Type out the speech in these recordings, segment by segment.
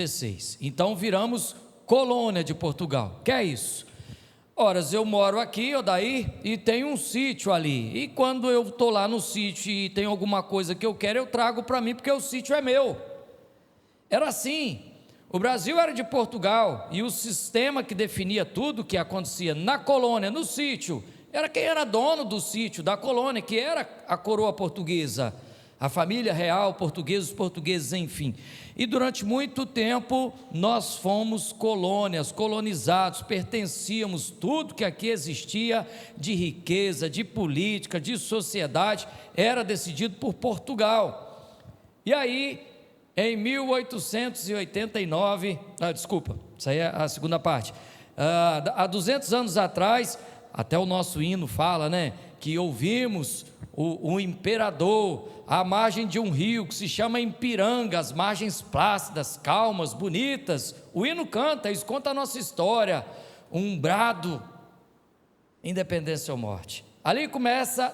16. Então viramos colônia de Portugal. Que é isso? Ora, eu moro aqui, Odair, e tenho um sítio ali. E quando eu estou lá no sítio e tem alguma coisa que eu quero, eu trago para mim, porque o sítio é meu. Era assim. O Brasil era de Portugal, e o sistema que definia tudo que acontecia na colônia, no sítio, era quem era dono do sítio, da colônia, que era a coroa portuguesa, a família real portuguesa, os portugueses, enfim. E durante muito tempo nós fomos colônias, colonizados, pertencíamos, tudo que aqui existia de riqueza, de política, de sociedade, era decidido por Portugal. E aí, em 1889, desculpa, isso aí é a segunda parte, há 200 anos atrás, até o nosso hino fala, né, que ouvimos o imperador à margem de um rio que se chama Ipiranga, as margens plácidas, calmas, bonitas. O hino canta, isso conta a nossa história, um brado, independência ou morte. Ali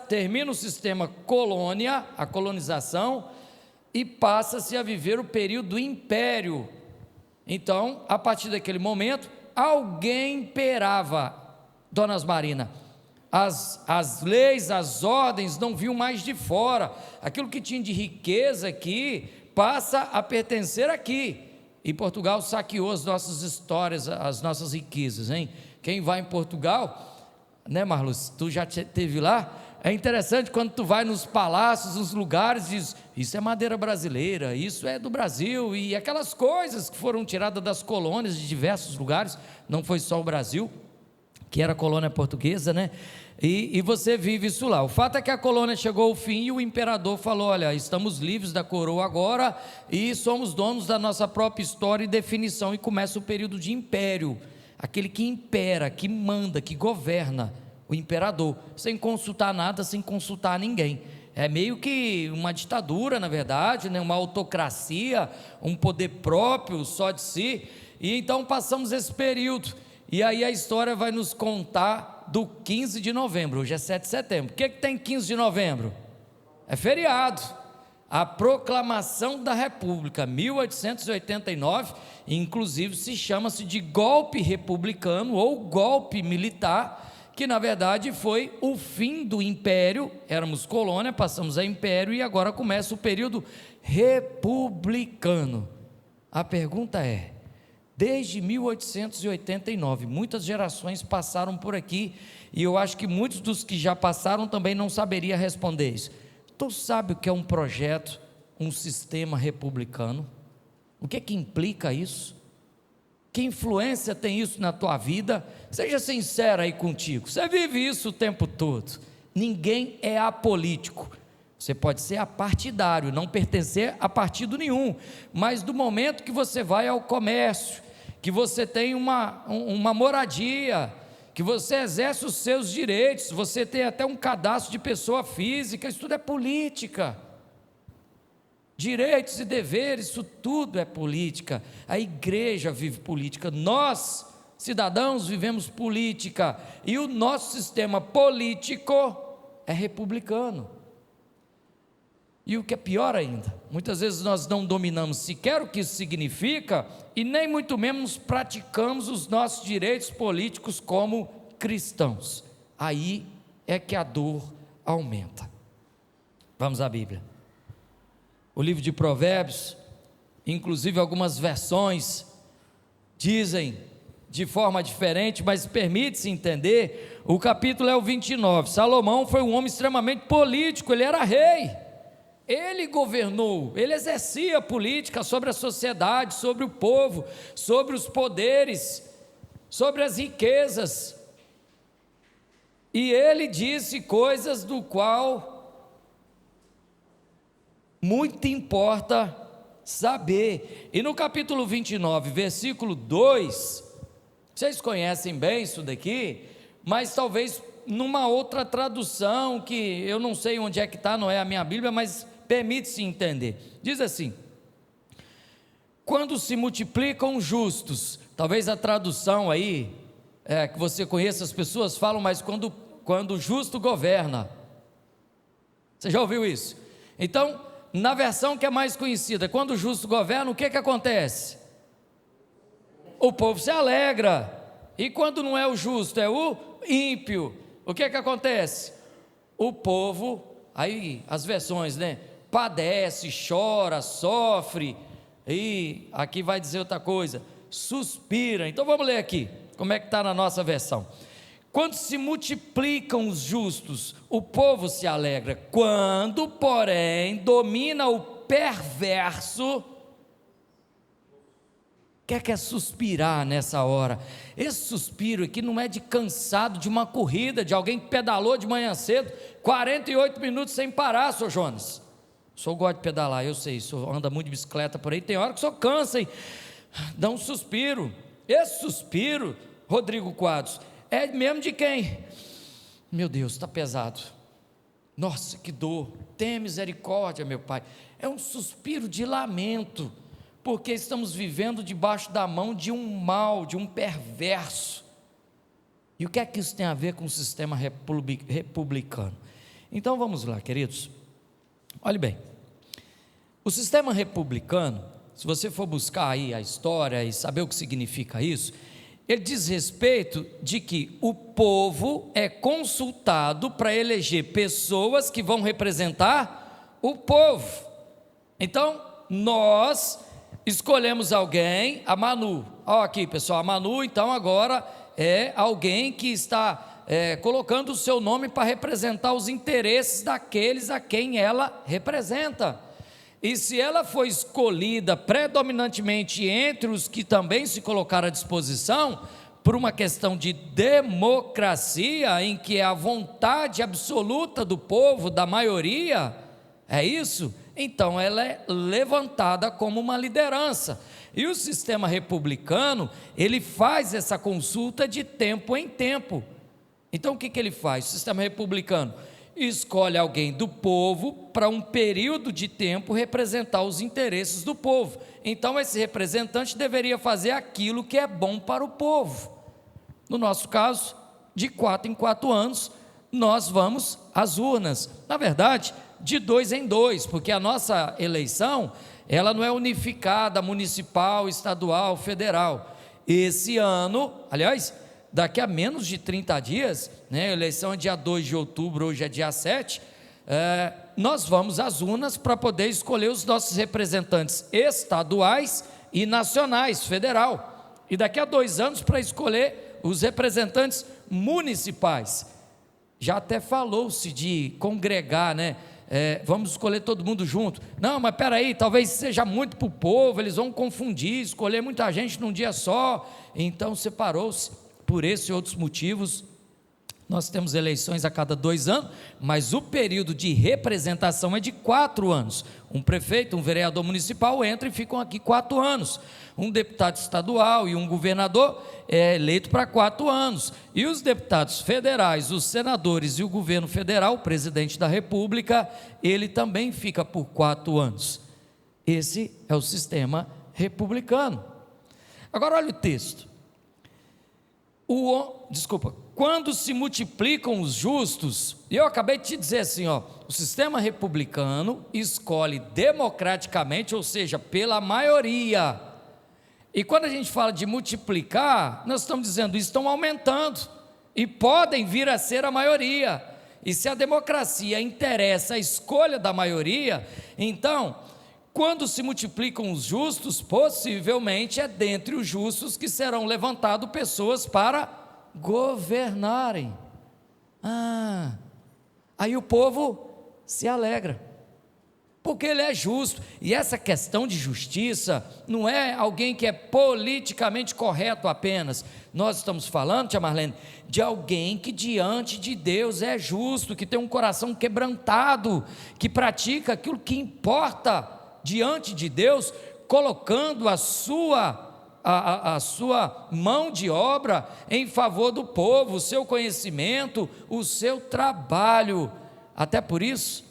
termina o sistema colônia, a colonização, e passa-se a viver o período do império. Então, a partir daquele momento, alguém imperava, Dona Asmarina. As leis, as ordens não vinham mais de fora. Aquilo que tinha de riqueza aqui passa a pertencer aqui. E Portugal saqueou as nossas histórias, as nossas riquezas, hein? Quem vai em Portugal, né, Marluz? Tu já esteve lá? É interessante quando tu vai nos palácios, nos lugares, diz: isso é madeira brasileira, isso é do Brasil, e aquelas coisas que foram tiradas das colônias de diversos lugares, não foi só o Brasil, que era colônia portuguesa, né? E você vive isso lá. O fato é que a colônia chegou ao fim e o imperador falou: olha, estamos livres da coroa agora e somos donos da nossa própria história e definição. E começa o período de império, aquele que impera, que manda, que governa, o imperador, sem consultar nada, sem consultar ninguém. É meio que uma ditadura, na verdade, né? Uma autocracia, um poder próprio só de si. E então passamos esse período. E aí a história vai nos contar do 15 de novembro, hoje é 7 de setembro. O que tem 15 de novembro? É feriado, a proclamação da República, 1889, inclusive chama-se de golpe republicano ou golpe militar, que na verdade foi o fim do império. Éramos colônia, passamos a império e agora começa o período republicano. A pergunta é: desde 1889, muitas gerações passaram por aqui, e eu acho que muitos dos que já passaram também não saberiam responder isso. Tu sabe o que é um projeto, um sistema republicano? O que é que implica isso? Que influência tem isso na tua vida? Seja sincero aí contigo, você vive isso o tempo todo. Ninguém é apolítico. Você pode ser apartidário, não pertencer a partido nenhum, mas do momento que você vai ao comércio, que você tem uma moradia, que você exerce os seus direitos, você tem até um cadastro de pessoa física, isso tudo é política. Direitos e deveres, isso tudo é política. A igreja vive política, nós, cidadãos, vivemos política, e o nosso sistema político é republicano. E o que é pior ainda, muitas vezes nós não dominamos sequer o que isso significa e nem muito menos praticamos os nossos direitos políticos como cristãos. Aí é que a dor aumenta. Vamos à Bíblia. O livro de Provérbios, inclusive algumas versões dizem de forma diferente, mas permite-se entender. O capítulo é o 29. Salomão foi um homem extremamente político, ele era rei. Ele governou, ele exercia política sobre a sociedade, sobre o povo, sobre os poderes, sobre as riquezas. E ele disse coisas do qual muito importa saber. E no capítulo 29, versículo 2, vocês conhecem bem isso daqui, mas talvez numa outra tradução, que eu não sei onde é que está, não é a minha Bíblia, mas permite-se entender. Diz assim: quando se multiplicam justos, talvez a tradução aí, que você conheça, as pessoas falam, mas quando o justo governa. Você já ouviu isso? Então, na versão que é mais conhecida, quando o justo governa, o que acontece? o povo se alegra. E quando não é o justo, é o ímpio, o que acontece? O povo, aí as versões, né? Padece, chora, sofre, e aqui vai dizer outra coisa, suspira. Então vamos ler aqui, como é que está na nossa versão. Quando se multiplicam os justos, o povo se alegra. Quando, porém, domina o perverso, o que é suspirar nessa hora? Esse suspiro aqui não é de cansado de uma corrida, de alguém que pedalou de manhã cedo, 48 minutos sem parar, senhor Jonas. O senhor gosta de pedalar, eu sei, o senhor anda muito de bicicleta por aí, tem hora que o senhor cansa e dá um suspiro. Esse suspiro, Rodrigo Quadros, é mesmo de quem? Meu Deus, está pesado. Nossa, que dor, tenha misericórdia, meu Pai. É um suspiro de lamento, porque estamos vivendo debaixo da mão de um mal, de um perverso. E o que é que isso tem a ver com o sistema republicano? Então vamos lá, queridos. Olhe bem, o sistema republicano, se você for buscar aí a história e saber o que significa isso, ele diz respeito de que o povo é consultado para eleger pessoas que vão representar o povo. Então, nós escolhemos alguém, a Manu, olha aqui pessoal, a Manu então agora é alguém que está colocando o seu nome para representar os interesses daqueles a quem ela representa. E se ela foi escolhida predominantemente entre os que também se colocaram à disposição, por uma questão de democracia, em que é a vontade absoluta do povo, da maioria, é isso? Então ela é levantada como uma liderança. E o sistema republicano, ele faz essa consulta de tempo em tempo. Então o que ele faz? O sistema republicano escolhe alguém do povo para um período de tempo representar os interesses do povo. Então esse representante deveria fazer aquilo que é bom para o povo. No nosso caso, de 4 em 4 anos, nós vamos às urnas. Na verdade, de 2 em 2, porque a nossa eleição, ela não é unificada, municipal, estadual, federal. Esse ano, aliás, daqui a menos de 30 dias, né, a eleição é dia 2 de outubro, hoje é dia 7, nós vamos às urnas para poder escolher os nossos representantes estaduais e nacionais, federal, e daqui a 2 anos para escolher os representantes municipais. Já até falou-se de congregar, né? Vamos escolher todo mundo junto. Não, mas espera aí, talvez seja muito para o povo, eles vão confundir, escolher muita gente num dia só. Então separou-se. Por esse e outros motivos, nós temos eleições a cada 2 anos, mas o período de representação é de 4 anos. Um prefeito, um vereador municipal entram e ficam aqui 4 anos. Um deputado estadual e um governador é eleito para 4 anos. E os deputados federais, os senadores e o governo federal, o presidente da República, ele também fica por 4 anos. Esse é o sistema republicano. Agora olha o texto. Quando se multiplicam os justos, e eu acabei de te dizer assim, o sistema republicano escolhe democraticamente, ou seja, pela maioria. E quando a gente fala de multiplicar, nós estamos dizendo, estão aumentando, e podem vir a ser a maioria. E se a democracia interessa a escolha da maioria, então, quando se multiplicam os justos, possivelmente é dentre os justos que serão levantadas pessoas para governarem. Aí o povo se alegra, porque ele é justo. E essa questão de justiça não é alguém que é politicamente correto apenas. Nós estamos falando, tia Marlene, de alguém que diante de Deus é justo, que tem um coração quebrantado, que pratica aquilo que importa diante de Deus, colocando a sua mão de obra em favor do povo, o seu conhecimento, o seu trabalho. Até por isso,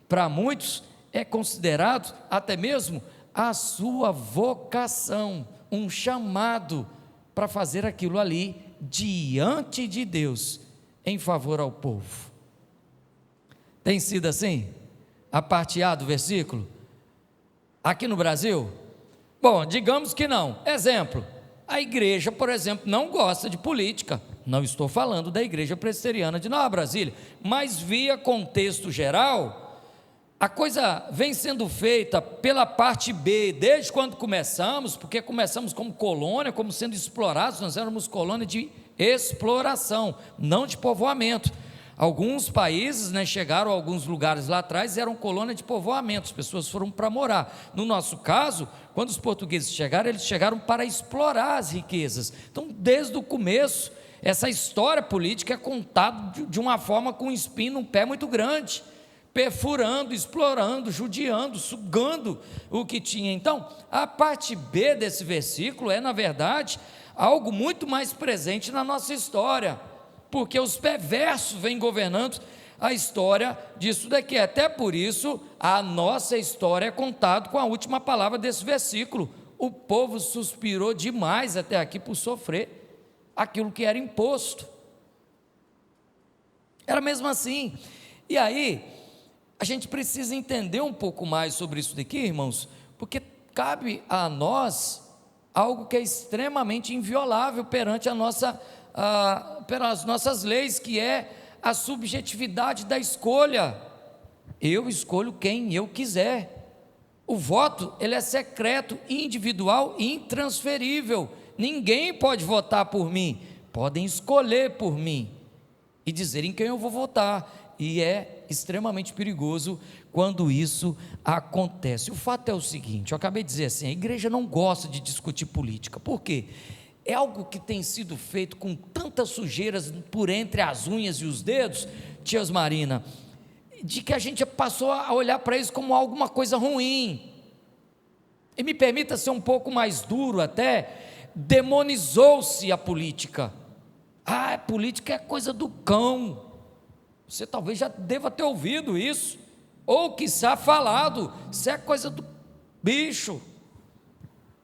para muitos, é considerado até mesmo a sua vocação, um chamado para fazer aquilo ali diante de Deus, em favor ao povo. Tem sido assim? A parte A do versículo? Aqui no Brasil? Bom, digamos que não. Exemplo, A igreja, por exemplo, não gosta de política. Não estou falando da Igreja Presbiteriana de Nova Brasília, mas via contexto geral, a coisa vem sendo feita pela parte B, desde quando começamos, porque começamos como colônia, como sendo explorados, nós éramos colônia de exploração, não de povoamento. Alguns países, chegaram a alguns lugares lá atrás, eram colônia de povoamento, as pessoas foram para morar. No nosso caso, quando os portugueses chegaram, eles chegaram para explorar as riquezas. Então, desde o começo, essa história política é contada de uma forma com um espinho no pé muito grande, perfurando, explorando, judiando, sugando o que tinha. Então, a parte B desse versículo é, na verdade, algo muito mais presente na nossa história, porque os perversos vêm governando a história disso daqui. Até por isso, a nossa história é contada com a última palavra desse versículo. O povo suspirou demais até aqui por sofrer aquilo que era imposto. Era mesmo assim. E aí, a gente precisa entender um pouco mais sobre isso daqui, irmãos, porque cabe a nós algo que é extremamente inviolável perante pelas nossas leis, que é a subjetividade da escolha. Eu escolho quem eu quiser. O voto, ele é secreto, individual e intransferível. Ninguém pode votar por mim. Podem escolher por mim e dizer em quem eu vou votar. E é extremamente perigoso quando isso acontece. O fato é o seguinte, eu acabei de dizer assim, a igreja não gosta de discutir política. Por quê? É algo que tem sido feito com tantas sujeiras por entre as unhas e os dedos, tia Osmarina, de que a gente passou a olhar para isso como alguma coisa ruim. E me permita ser um pouco mais duro até, demonizou-se a política. A política é coisa do cão. Você talvez já deva ter ouvido isso, ou quiçá falado, isso é coisa do bicho,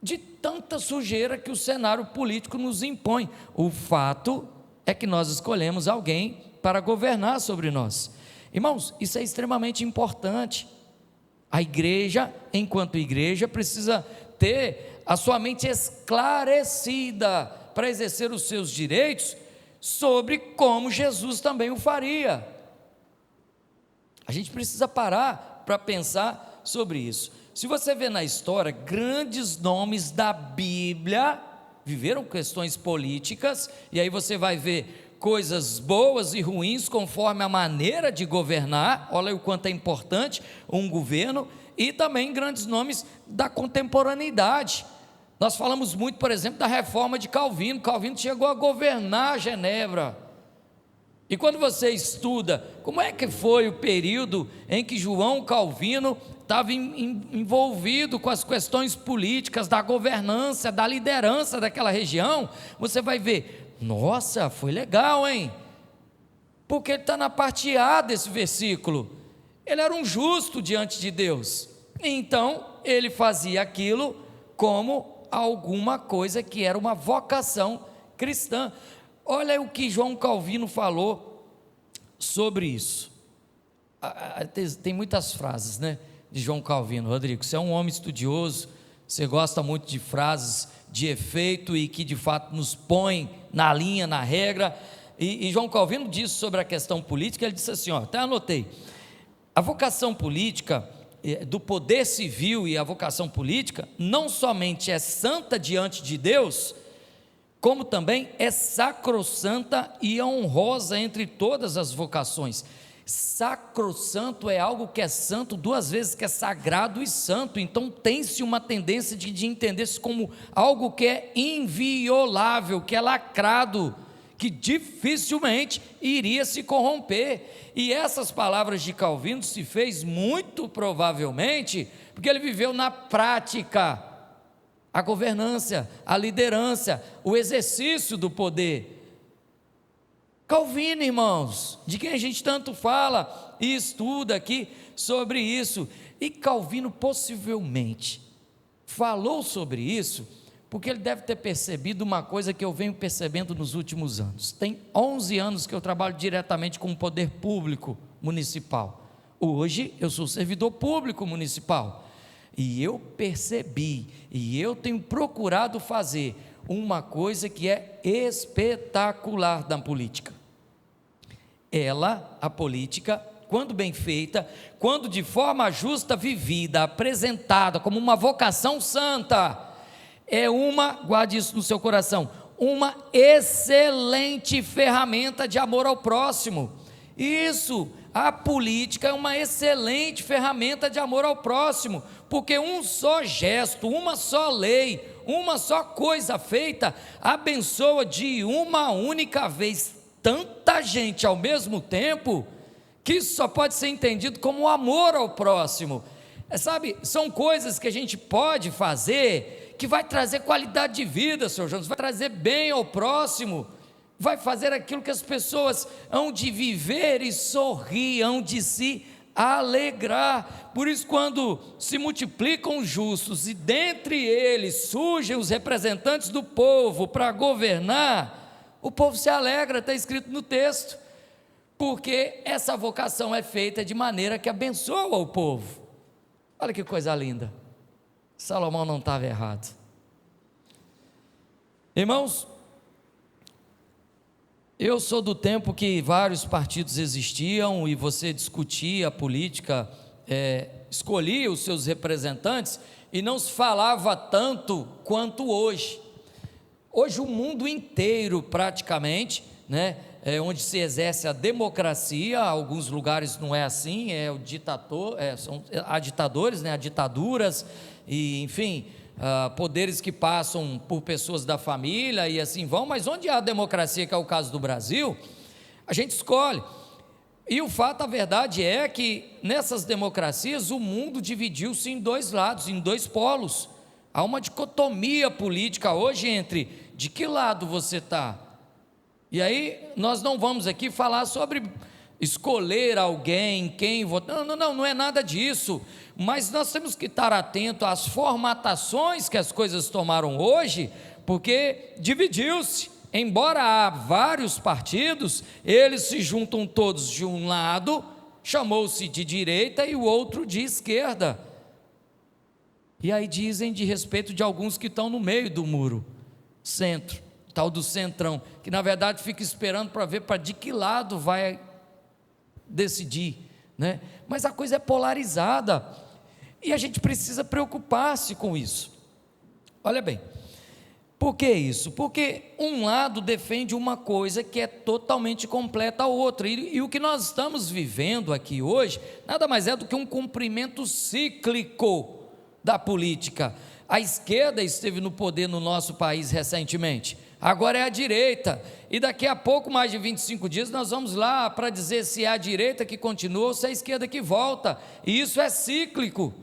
de tanta sujeira que o cenário político nos impõe. O fato é que nós escolhemos alguém para governar sobre nós. Irmãos, isso é extremamente importante. A igreja, enquanto igreja, precisa ter a sua mente esclarecida para exercer os seus direitos sobre como Jesus também o faria. A gente precisa parar para pensar sobre isso. Se você vê na história, grandes nomes da Bíblia viveram questões políticas, e aí você vai ver coisas boas e ruins conforme a maneira de governar. Olha o quanto é importante um governo, e também grandes nomes da contemporaneidade. Nós falamos muito, por exemplo, da reforma de Calvino. Calvino chegou a governar Genebra. E quando você estuda como é que foi o período em que João Calvino estava envolvido com as questões políticas, da governança, da liderança daquela região, você vai ver, nossa, foi legal, hein? Porque ele está na parte A desse versículo. Ele era um justo diante de Deus, então ele fazia aquilo como alguma coisa que era uma vocação cristã. Olha o que João Calvino falou sobre isso. Tem muitas frases, de João Calvino. Rodrigo, você é um homem estudioso, você gosta muito de frases de efeito e que de fato nos põe na linha, na regra. E João Calvino disse sobre a questão política, ele disse assim, até anotei, a vocação política do poder civil e a vocação política não somente é santa diante de Deus, como também é sacrossanta e honrosa entre todas as vocações. Sacrossanto é algo que é santo duas vezes, que é sagrado e santo. Então tem-se uma tendência de entender isso como algo que é inviolável, que é lacrado, que dificilmente iria se corromper. E essas palavras de Calvino se fez muito provavelmente porque ele viveu na prática a governança, a liderança, o exercício do poder. Calvino, irmãos, de quem a gente tanto fala e estuda aqui sobre isso, e Calvino possivelmente falou sobre isso, porque ele deve ter percebido uma coisa que eu venho percebendo nos últimos anos. Tem 11 anos que eu trabalho diretamente com o poder público municipal. Hoje eu sou servidor público municipal. e eu percebi, e eu tenho procurado fazer uma coisa que é espetacular na política. A política, quando bem feita, quando de forma justa vivida, apresentada como uma vocação santa, guarde isso no seu coração, uma excelente ferramenta de amor ao próximo. Isso, a política é uma excelente ferramenta de amor ao próximo, porque um só gesto, uma só lei, uma só coisa feita, abençoa de uma única vez tanta gente ao mesmo tempo, que isso só pode ser entendido como amor ao próximo. Sabe, são coisas que a gente pode fazer, que vai trazer qualidade de vida, Senhor Jonas, vai trazer bem ao próximo, vai fazer aquilo que as pessoas hão de viver e sorrir, hão de se alegrar. Por isso, quando se multiplicam os justos e dentre eles surgem os representantes do povo para governar, o povo se alegra, está escrito no texto, porque essa vocação é feita de maneira que abençoa o povo. Olha que coisa linda, Salomão não estava errado. Irmãos, eu sou do tempo que vários partidos existiam e você discutia a política, escolhia os seus representantes e não se falava tanto quanto hoje. Hoje o mundo inteiro praticamente, onde se exerce a democracia, alguns lugares não é assim, há ditadores, há ditaduras, e enfim, poderes que passam por pessoas da família e assim vão, mas onde há democracia, que é o caso do Brasil, a gente escolhe. E o fato, a verdade é que nessas democracias o mundo dividiu-se em dois lados, em dois polos. Há uma dicotomia política hoje entre de que lado você está. E aí nós não vamos aqui falar sobre escolher alguém, quem votar, não é nada disso, mas nós temos que estar atento às formatações que as coisas tomaram hoje, porque dividiu-se, embora há vários partidos, eles se juntam todos de um lado, chamou-se de direita e o outro de esquerda, e aí dizem de respeito de alguns que estão no meio do muro, centro, tal do centrão, que na verdade fica esperando para ver para de que lado vai decidir, mas a coisa é polarizada, e a gente precisa preocupar-se com isso. Olha bem, por que isso? Porque um lado defende uma coisa que é totalmente completa à outra, e o que nós estamos vivendo aqui hoje, nada mais é do que um cumprimento cíclico da política. A esquerda esteve no poder no nosso país recentemente, agora é a direita, e daqui a pouco, mais de 25 dias, nós vamos lá para dizer se é a direita que continua ou se é a esquerda que volta, e isso é cíclico.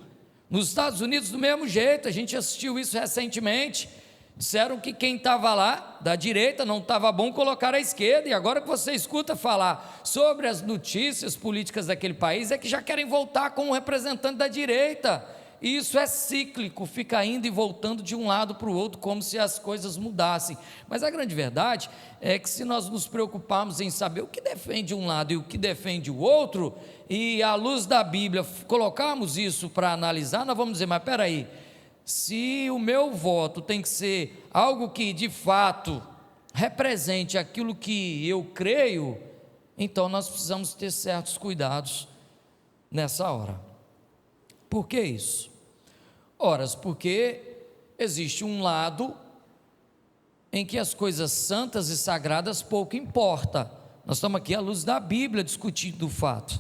Nos Estados Unidos do mesmo jeito, a gente assistiu isso recentemente, disseram que quem estava lá, da direita, não estava bom colocar a esquerda, e agora que você escuta falar sobre as notícias políticas daquele país, é que já querem voltar com um representante da direita, e isso é cíclico, fica indo e voltando de um lado para o outro, como se as coisas mudassem. Mas a grande verdade é que se nós nos preocuparmos em saber o que defende um lado e o que defende o outro, e à luz da Bíblia colocarmos isso para analisar, nós vamos dizer, mas espera aí, se o meu voto tem que ser algo que de fato represente aquilo que eu creio, então nós precisamos ter certos cuidados nessa hora. Por que isso? Ora, porque existe um lado em que as coisas santas e sagradas pouco importa. Nós estamos aqui à luz da Bíblia discutindo o fato.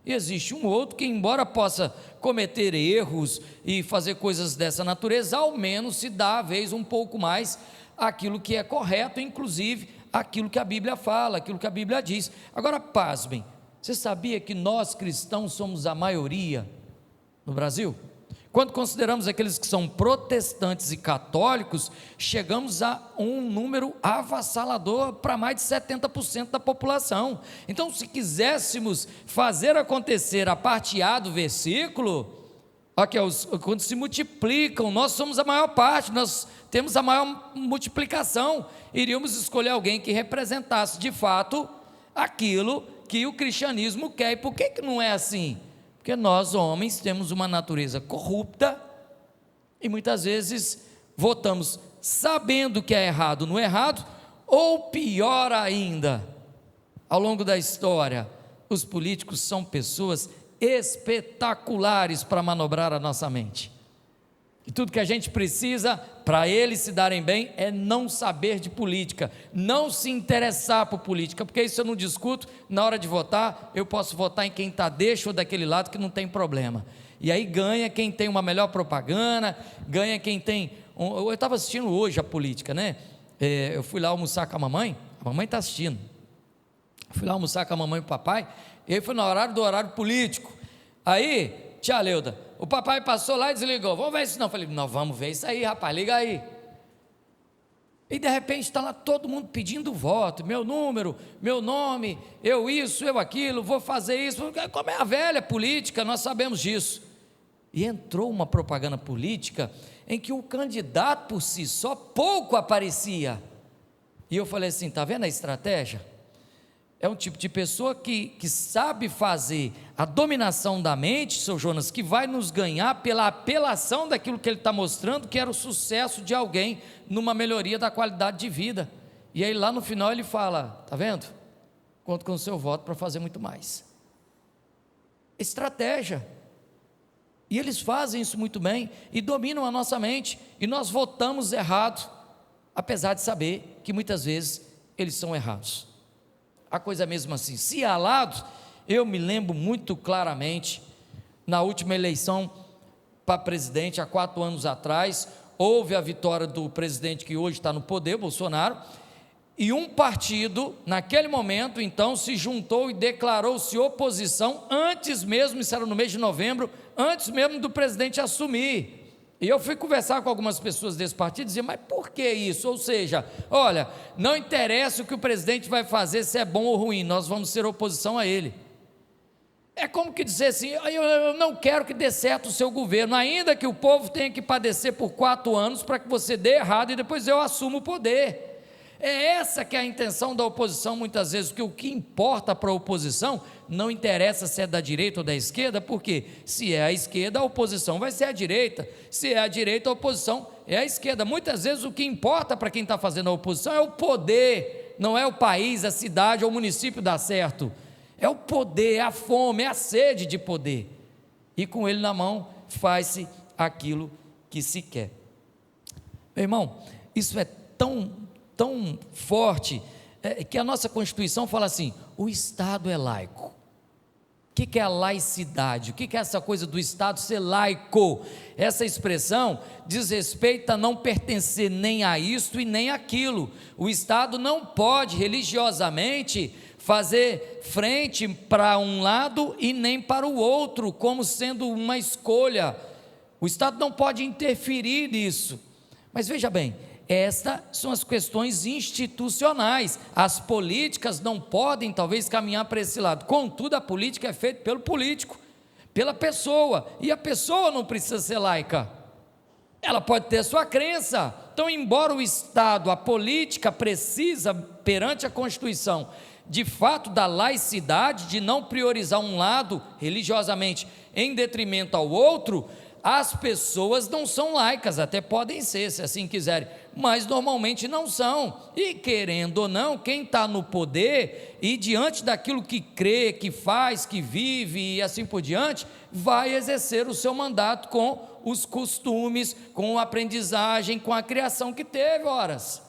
E existe um outro que, embora possa cometer erros e fazer coisas dessa natureza, ao menos se dá a vez um pouco mais aquilo que é correto, inclusive aquilo que a Bíblia fala, aquilo que a Bíblia diz. Agora, pasmem, você sabia que nós cristãos somos a maioria no Brasil? Quando consideramos aqueles que são protestantes e católicos, chegamos a um número avassalador para mais de 70% da população. Então, se quiséssemos fazer acontecer a parte A do versículo, quando se multiplicam, nós somos a maior parte, nós temos a maior multiplicação, iríamos escolher alguém que representasse de fato aquilo que o cristianismo quer. E por que não é assim? Porque nós, homens, temos uma natureza corrupta, E muitas vezes votamos sabendo que é errado no errado, ou pior ainda, ao longo da história, os políticos são pessoas espetaculares para manobrar a nossa mente. E tudo que a gente precisa para eles se darem bem é não saber de política, não se interessar por política, porque isso eu não discuto. Na hora de votar, eu posso votar em quem está deste ou daquele lado, que não tem problema. E aí ganha quem tem uma melhor propaganda, ganha quem tem. Eu estava assistindo hoje a política, né? Eu fui lá almoçar com a mamãe está assistindo. Fui lá almoçar com a mamãe e o papai, e aí foi no horário político. Aí, tia Leuda, o papai passou lá e desligou, vamos ver isso não. Eu falei, não, vamos ver isso aí, rapaz, liga aí. E de repente está lá todo mundo pedindo voto, meu número, meu nome, eu isso, eu aquilo, vou fazer isso, como é a velha política, nós sabemos disso. E entrou uma propaganda política em que o candidato por si só pouco aparecia. E eu falei assim, está vendo a estratégia? É um tipo de pessoa que sabe fazer a dominação da mente, seu Jonas, que vai nos ganhar pela apelação daquilo que ele está mostrando, que era o sucesso de alguém numa melhoria da qualidade de vida. E aí lá no final ele fala, está vendo? Conto com o seu voto para fazer muito mais. Estratégia. E eles fazem isso muito bem e dominam a nossa mente, e nós votamos errado, apesar de saber que muitas vezes eles são errados. A coisa é mesmo assim, se há lado, eu me lembro muito claramente, na última eleição para presidente, há 4 anos atrás, houve a vitória do presidente que hoje está no poder, Bolsonaro, e um partido, naquele momento, então, se juntou e declarou-se oposição, antes mesmo, isso era no mês de novembro, antes mesmo do presidente assumir. E eu fui conversar com algumas pessoas desse partido e dizer, mas por que isso? Ou seja, olha, não interessa o que o presidente vai fazer, se é bom ou ruim, nós vamos ser oposição a ele. É como que dizer assim, eu não quero que dê certo o seu governo, ainda que o povo tenha que padecer por 4 anos para que você dê errado e depois eu assumo o poder. É essa que é a intenção da oposição muitas vezes, porque o que importa para a oposição não interessa se é da direita ou da esquerda, porque se é a esquerda, a oposição vai ser a direita, se é a direita, a oposição é a esquerda. Muitas vezes o que importa para quem está fazendo a oposição é o poder, não é o país, a cidade ou o município dar certo, é o poder, é a fome, é a sede de poder, e com ele na mão faz-se aquilo que se quer. Meu irmão, isso é tão forte, que a nossa Constituição fala assim, o Estado é laico. O que é a laicidade? O que é essa coisa do Estado ser laico? Essa expressão diz respeito a não pertencer nem a isto e nem aquilo. O Estado não pode religiosamente fazer frente para um lado e nem para o outro, como sendo uma escolha. O Estado não pode interferir nisso. Mas veja bem, estas são as questões institucionais, as políticas não podem talvez caminhar para esse lado, contudo a política é feita pelo político, pela pessoa, e a pessoa não precisa ser laica, ela pode ter sua crença. Então, embora o Estado, a política precisa perante a Constituição, de fato da laicidade, de não priorizar um lado religiosamente em detrimento ao outro, as pessoas não são laicas, até podem ser, se assim quiserem, mas normalmente não são, e querendo ou não, quem está no poder, e diante daquilo que crê, que faz, que vive, e assim por diante, vai exercer o seu mandato com os costumes, com a aprendizagem, com a criação que teve, horas.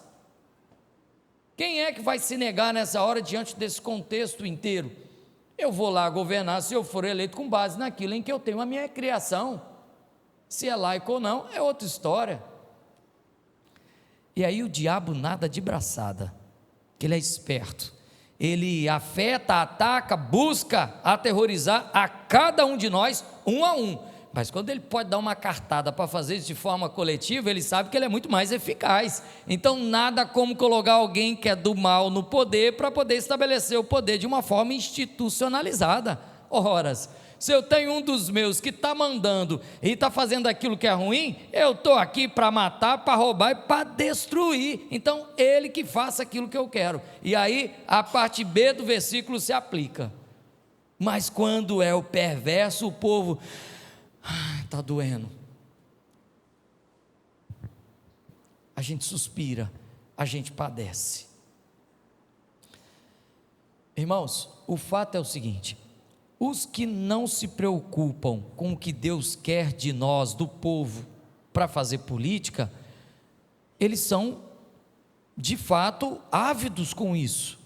Quem é que vai se negar nessa hora, diante desse contexto inteiro? Eu vou lá governar, se eu for eleito com base naquilo em que eu tenho a minha criação. Se é laico ou não, é outra história. E aí o diabo nada de braçada, que ele é esperto, ele afeta, ataca, busca aterrorizar a cada um de nós, um a um, mas quando ele pode dar uma cartada para fazer isso de forma coletiva, ele sabe que ele é muito mais eficaz. Então nada como colocar alguém que é do mal no poder, para poder estabelecer o poder de uma forma institucionalizada. Horas, se eu tenho um dos meus que está mandando e está fazendo aquilo que é ruim, eu estou aqui para matar, para roubar e para destruir. Então ele que faça aquilo que eu quero. E aí a parte B do versículo se aplica. Mas quando é o perverso, o povo está doendo. a gente suspira, a gente padece. Irmãos, o fato é o seguinte: os que não se preocupam com o que Deus quer de nós, do povo, para fazer política, eles são, de fato, ávidos com isso,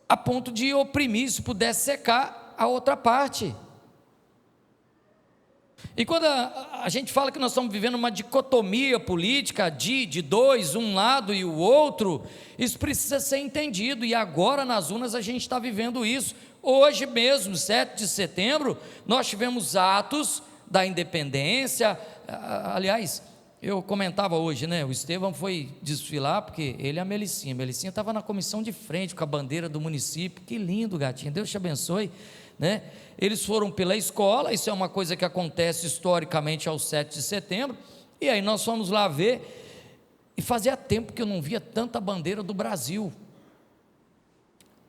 a ponto de oprimir, se pudesse secar a outra parte. E quando a gente fala que nós estamos vivendo uma dicotomia política, de dois, um lado e o outro, isso precisa ser entendido, e agora nas urnas a gente está vivendo isso. Hoje mesmo, 7 de setembro, nós tivemos atos da independência. Aliás, eu comentava hoje, né? O Estevão foi desfilar, porque ele e a Melicinha estava na comissão de frente com a bandeira do município. Que lindo, gatinho, Deus te abençoe, né? Eles foram pela escola, isso é uma coisa que acontece historicamente aos 7 de setembro, e aí nós fomos lá ver, e fazia tempo que eu não via tanta bandeira do Brasil.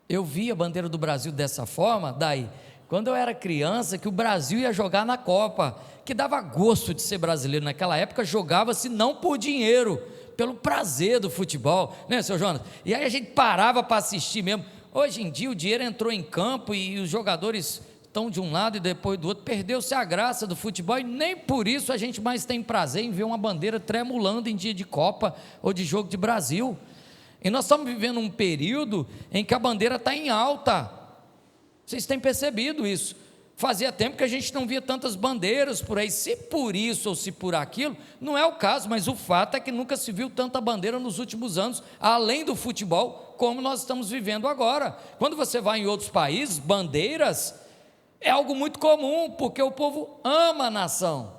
Eu via a bandeira do Brasil dessa forma, daí, quando eu era criança, que o Brasil ia jogar na Copa, que dava gosto de ser brasileiro. Naquela época jogava-se não por dinheiro, pelo prazer do futebol, né, seu Jonas? E aí a gente parava para assistir mesmo. Hoje em dia o dinheiro entrou em campo e os jogadores estão de um lado e depois do outro, perdeu-se a graça do futebol, e nem por isso a gente mais tem prazer em ver uma bandeira tremulando em dia de Copa ou de jogo de Brasil. E nós estamos vivendo um período em que a bandeira está em alta. Vocês têm percebido isso? Fazia tempo que a gente não via tantas bandeiras por aí. Se por isso ou se por aquilo, não é o caso, mas o fato é que nunca se viu tanta bandeira nos últimos anos, além do futebol, como nós estamos vivendo agora. Quando você vai em outros países, bandeiras é algo muito comum, porque o povo ama a nação,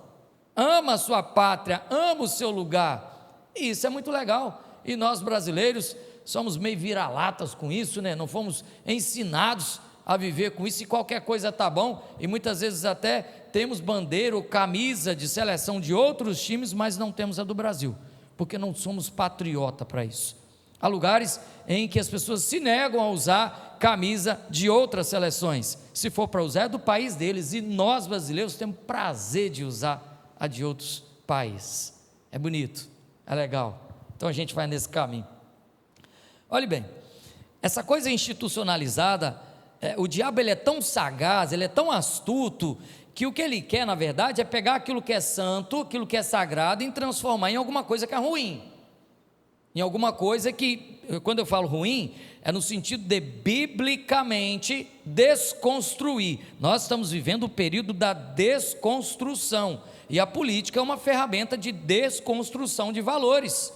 ama a sua pátria, ama o seu lugar, e isso é muito legal. E nós brasileiros somos meio vira-latas com isso, né? Não fomos ensinados a viver com isso, e qualquer coisa está bom, e muitas vezes até temos bandeira ou camisa de seleção de outros times, mas não temos a do Brasil, porque não somos patriota para isso. Há lugares em que as pessoas se negam a usar camisa de outras seleções, se for para usar é do país deles, e nós brasileiros temos prazer de usar a de outros países. É bonito, é legal, então a gente vai nesse caminho. Olhe bem, essa coisa institucionalizada, o diabo ele é tão sagaz, ele é tão astuto, que o que ele quer na verdade é pegar aquilo que é santo, aquilo que é sagrado, e transformar em alguma coisa que é ruim, em alguma coisa que, quando eu falo ruim, é no sentido de biblicamente desconstruir. Nós estamos vivendo o período da desconstrução, e a política é uma ferramenta de desconstrução de valores.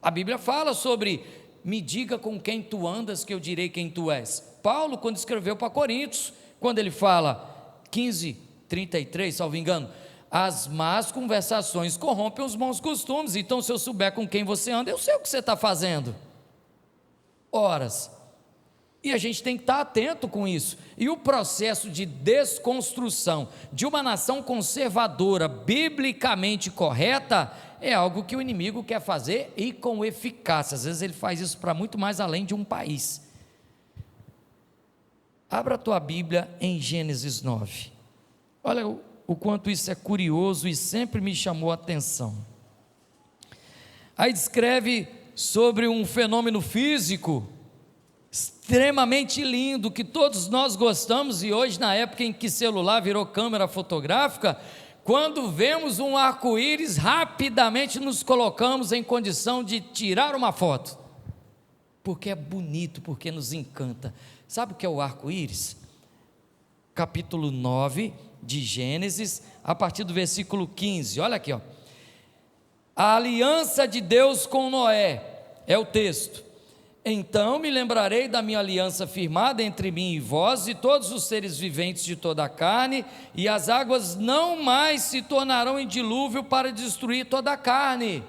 A Bíblia fala sobre: me diga com quem tu andas, que eu direi quem tu és. Paulo, quando escreveu para Coríntios, quando ele fala, 15:33, salvo engano, as más conversações corrompem os bons costumes. Então, se eu souber com quem você anda, eu sei o que você está fazendo. Horas. E a gente tem que estar atento com isso. E o processo de desconstrução de uma nação conservadora, biblicamente correta, é algo que o inimigo quer fazer, e com eficácia. Às vezes ele faz isso para muito mais além de um país. Abra a tua Bíblia em Gênesis 9. Olha o quanto isso é curioso e sempre me chamou a atenção. Aí descreve sobre um fenômeno físico extremamente lindo, que todos nós gostamos, e hoje, na época em que celular virou câmera fotográfica, quando vemos um arco-íris, rapidamente nos colocamos em condição de tirar uma foto, porque é bonito, porque nos encanta. Sabe o que é o arco-íris? Capítulo 9 de Gênesis, a partir do versículo 15, olha aqui, ó. A aliança de Deus com Noé, é o texto. Então me lembrarei da minha aliança firmada entre mim e vós e todos os seres viventes de toda a carne, e as águas não mais se tornarão em dilúvio para destruir toda a carne.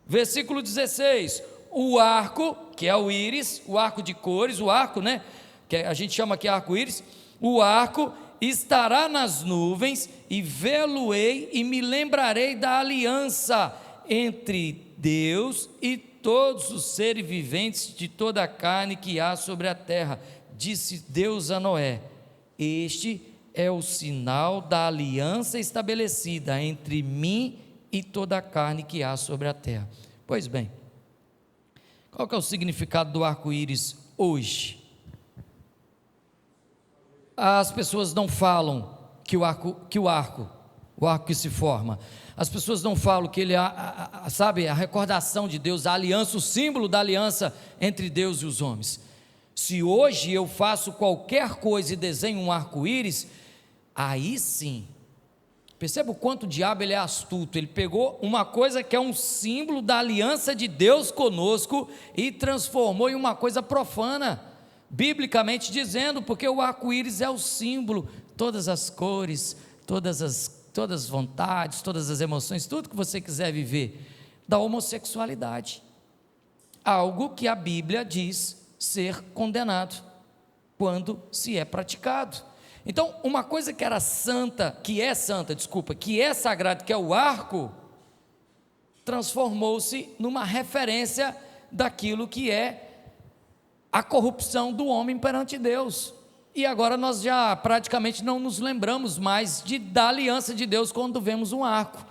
Versículo 16, o arco, que é o íris, o arco de cores, o arco, né, que a gente chama aqui arco-íris, o arco estará nas nuvens, e vê-lo-ei e me lembrarei da aliança entre Deus e todos os seres viventes de toda a carne que há sobre a terra. Disse Deus a Noé: este é o sinal da aliança estabelecida entre mim e toda a carne que há sobre a terra. Pois bem, qual que é o significado do arco-íris hoje? As pessoas não falam que o arco que se forma, as pessoas não falam que ele sabe, a recordação de Deus, a aliança, o símbolo da aliança entre Deus e os homens. Se hoje eu faço qualquer coisa e desenho um arco-íris, aí sim, perceba o quanto o diabo ele é astuto. Ele pegou uma coisa que é um símbolo da aliança de Deus conosco e transformou em uma coisa profana, biblicamente dizendo, porque o arco-íris é o símbolo, todas as cores, todas as vontades, todas as emoções, tudo que você quiser viver, da homossexualidade, algo que a Bíblia diz ser condenado, quando se é praticado. Então, uma coisa que era santa, que é sagrada, que é o arco, transformou-se numa referência daquilo que é a corrupção do homem perante Deus. E agora nós já praticamente não nos lembramos mais da aliança de Deus quando vemos um arco.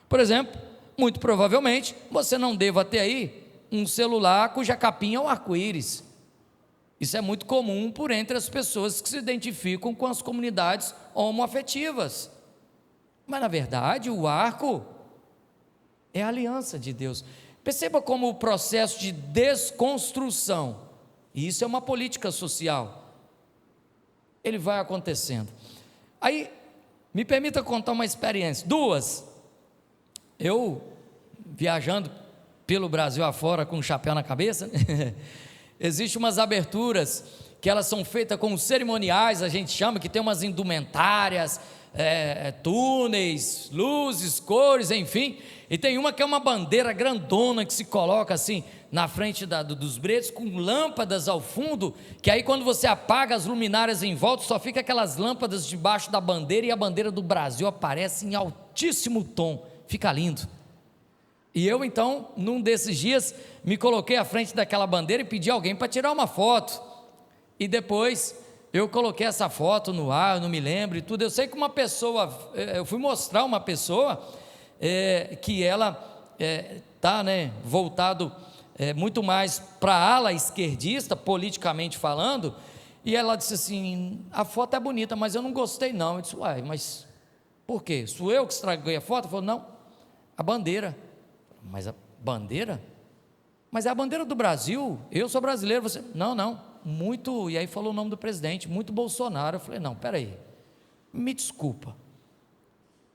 Por exemplo, muito provavelmente, você não deva ter aí um celular cuja capinha é um arco-íris. Isso é muito comum por entre as pessoas que se identificam com as comunidades homoafetivas. Mas, na verdade, o arco é a aliança de Deus. Perceba como o processo de desconstrução, e isso é uma política social, ele vai acontecendo. Aí, me permita contar uma experiência, duas. Eu, viajando pelo Brasil afora com um chapéu na cabeça, existem umas aberturas que elas são feitas com cerimoniais, a gente chama, que tem umas indumentárias, túneis, luzes, cores, enfim, e tem uma que é uma bandeira grandona que se coloca assim na frente dos bretes, com lâmpadas ao fundo, que aí quando você apaga as luminárias em volta, só fica aquelas lâmpadas debaixo da bandeira, e a bandeira do Brasil aparece em altíssimo tom, fica lindo. E eu então, num desses dias, me coloquei à frente daquela bandeira e pedi a alguém para tirar uma foto, e depois eu coloquei essa foto no ar, eu não me lembro e tudo. Eu sei que uma pessoa, eu fui mostrar uma pessoa que ela está voltado muito mais para a ala esquerdista, politicamente falando, e ela disse assim: a foto é bonita, mas eu não gostei não. Eu disse: uai, mas por quê? Sou eu que estraguei a foto? Ela falou: não, a bandeira. Mas a bandeira? Mas é a bandeira do Brasil, eu sou brasileiro, você... Não, muito, e aí falou o nome do presidente, muito Bolsonaro. Eu falei: não, peraí, me desculpa,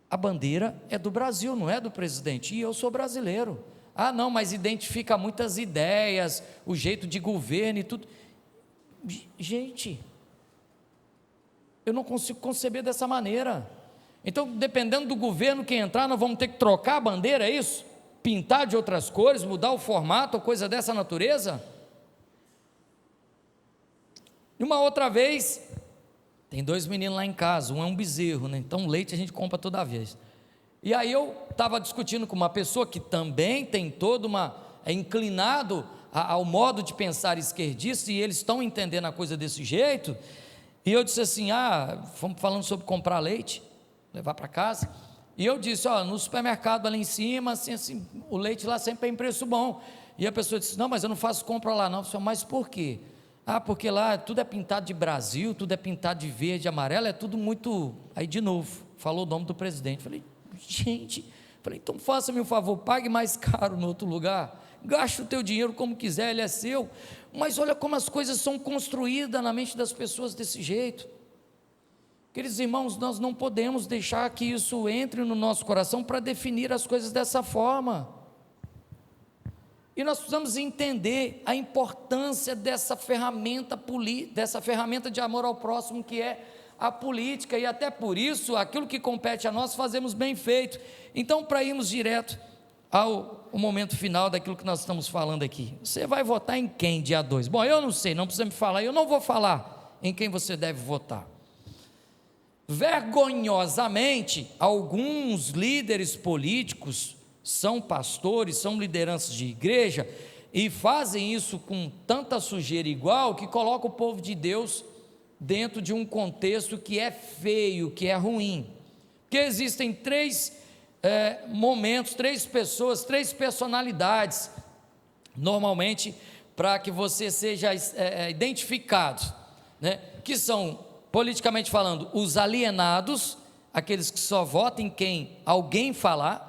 a bandeira é do Brasil, não é do presidente, e eu sou brasileiro. Ah não, mas identifica muitas ideias, o jeito de governo e tudo. Gente, eu não consigo conceber dessa maneira. Então, dependendo do governo que entrar, nós vamos ter que trocar a bandeira, é isso? Pintar de outras cores, mudar o formato, ou coisa dessa natureza? E uma outra vez, tem 2 meninos lá em casa, um é um bezerro, então leite a gente compra toda vez. E aí eu estava discutindo com uma pessoa que também tem é inclinado ao modo de pensar esquerdista, e eles estão entendendo a coisa desse jeito, e eu disse assim: fomos falando sobre comprar leite, levar para casa, e eu disse: no supermercado ali em cima, assim, o leite lá sempre é em preço bom. E a pessoa disse: não, mas eu não faço compra lá não. Eu disse: mas por quê? Porque lá tudo é pintado de Brasil, tudo é pintado de verde e amarelo, é tudo muito... Aí de novo, falou o nome do presidente. Falei: gente, então faça-me um favor, pague mais caro no outro lugar, gaste o teu dinheiro como quiser, ele é seu. Mas olha como as coisas são construídas na mente das pessoas desse jeito. Queridos irmãos, nós não podemos deixar que isso entre no nosso coração para definir as coisas dessa forma. E nós precisamos entender a importância dessa ferramenta de amor ao próximo, que é a política, e até por isso, aquilo que compete a nós, fazemos bem feito. Então, para irmos direto ao momento final daquilo que nós estamos falando aqui, você vai votar em quem dia 2? Bom, eu não sei, não precisa me falar, eu não vou falar em quem você deve votar. Vergonhosamente, alguns líderes políticos são pastores, são lideranças de igreja, e fazem isso com tanta sujeira igual, que coloca o povo de Deus dentro de um contexto que é feio, que é ruim, porque existem 3 momentos, 3 pessoas, 3 personalidades, normalmente, para que você seja identificado, né? Que são, politicamente falando, os alienados, aqueles que só votam em quem alguém falar,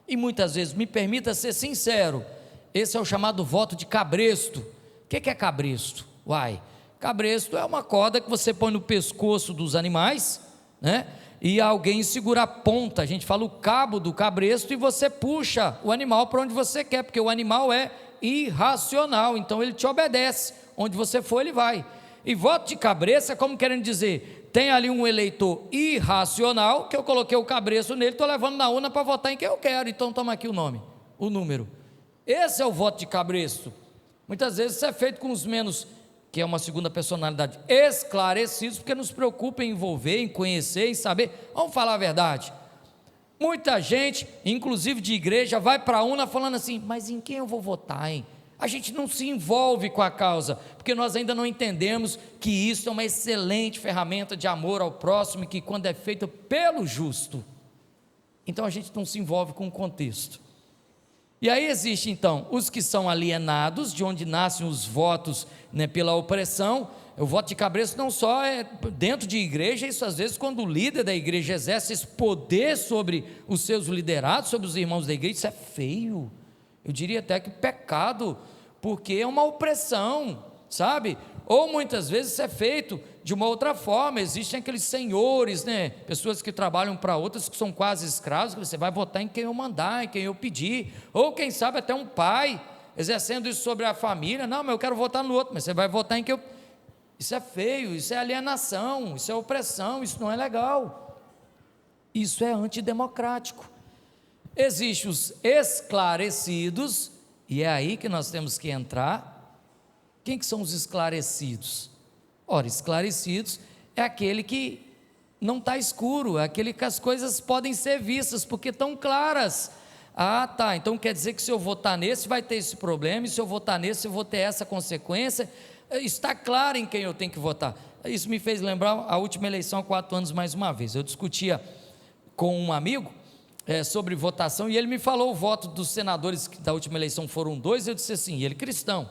e muitas vezes, me permita ser sincero, esse é o chamado voto de cabresto. O que é cabresto? Cabresto é uma corda que você põe no pescoço dos animais, né? E alguém segura a ponta, a gente fala o cabo do cabresto, e você puxa o animal para onde você quer, porque o animal é irracional, então ele te obedece, onde você for ele vai. E voto de cabresto é como querendo dizer, tem ali um eleitor irracional, que eu coloquei o cabresto nele, estou levando na urna para votar em quem eu quero, então toma aqui o número. Esse é o voto de cabresto. Muitas vezes isso é feito com os menos, que é uma segunda personalidade, esclarecidos, porque nos preocupa em envolver, em conhecer, em saber. Vamos falar a verdade, muita gente, inclusive de igreja, vai para a urna falando assim, mas em quem eu vou votar, hein? A gente não se envolve com a causa, porque nós ainda não entendemos que isso é uma excelente ferramenta de amor ao próximo, e que quando é feito pelo justo, então a gente não se envolve com o contexto. E aí existe então os que são alienados, de onde nascem os votos, né, pela opressão. O voto de cabresto não só é dentro de igreja, isso às vezes quando o líder da igreja exerce esse poder sobre os seus liderados, sobre os irmãos da igreja, isso é feio, eu diria até que pecado, porque é uma opressão, sabe? Ou muitas vezes isso é feito de uma outra forma, existem aqueles senhores, né, pessoas que trabalham para outras que são quase escravos, que você vai votar em quem eu mandar, em quem eu pedir, ou quem sabe até um pai exercendo isso sobre a família, não, mas eu quero votar no outro, mas você vai votar em quem eu... Isso é feio, isso é alienação, isso é opressão, isso não é legal, isso é antidemocrático. Existem os esclarecidos, e é aí que nós temos que entrar. Quem que são os esclarecidos? Ora, esclarecidos é aquele que não está escuro, é aquele que as coisas podem ser vistas, porque estão claras. Ah, tá, então quer dizer que se eu votar nesse vai ter esse problema, e se eu votar nesse eu vou ter essa consequência. Está claro em quem eu tenho que votar. Isso me fez lembrar a última eleição há 4 anos mais uma vez. Eu discutia com um amigo sobre votação, e ele me falou o voto dos senadores que da última eleição foram 2, eu disse assim, e ele cristão,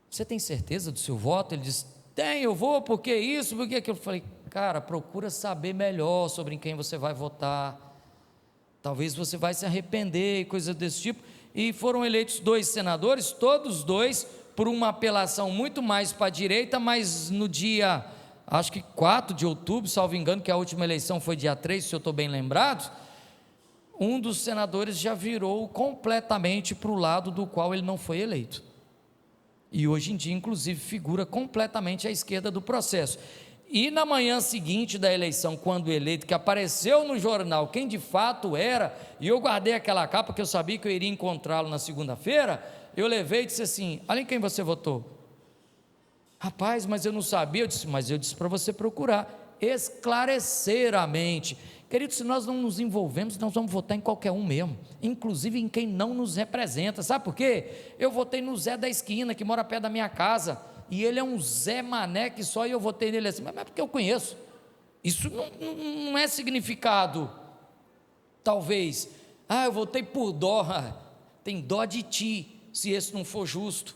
você tem certeza do seu voto? Ele disse, tem, eu vou, porque isso, porque aquilo. Eu falei, cara, procura saber melhor sobre em quem você vai votar, talvez você vai se arrepender e coisas desse tipo. E foram eleitos 2 senadores, todos 2 por uma apelação muito mais para a direita, mas no dia, acho que 4 de outubro, salvo engano, que a última eleição foi dia 3, se eu estou bem lembrado, um dos senadores já virou completamente para o lado do qual ele não foi eleito, e hoje em dia inclusive figura completamente à esquerda do processo. E na manhã seguinte da eleição, quando eleito, que apareceu no jornal quem de fato era, e eu guardei aquela capa, porque eu sabia que eu iria encontrá-lo na segunda-feira, eu levei e disse assim, olha em quem você votou. Rapaz, mas eu não sabia. Eu disse, mas eu disse para você procurar, esclarecer a mente. Querido, se nós não nos envolvemos, nós vamos votar em qualquer um mesmo, inclusive em quem não nos representa. Sabe por quê? Eu votei no Zé da esquina, que mora perto da minha casa, e ele é um Zé Mané que só, e eu votei nele assim, mas é porque eu conheço. Isso não é significado, talvez, eu votei por dó, tem dó de ti, se esse não for justo.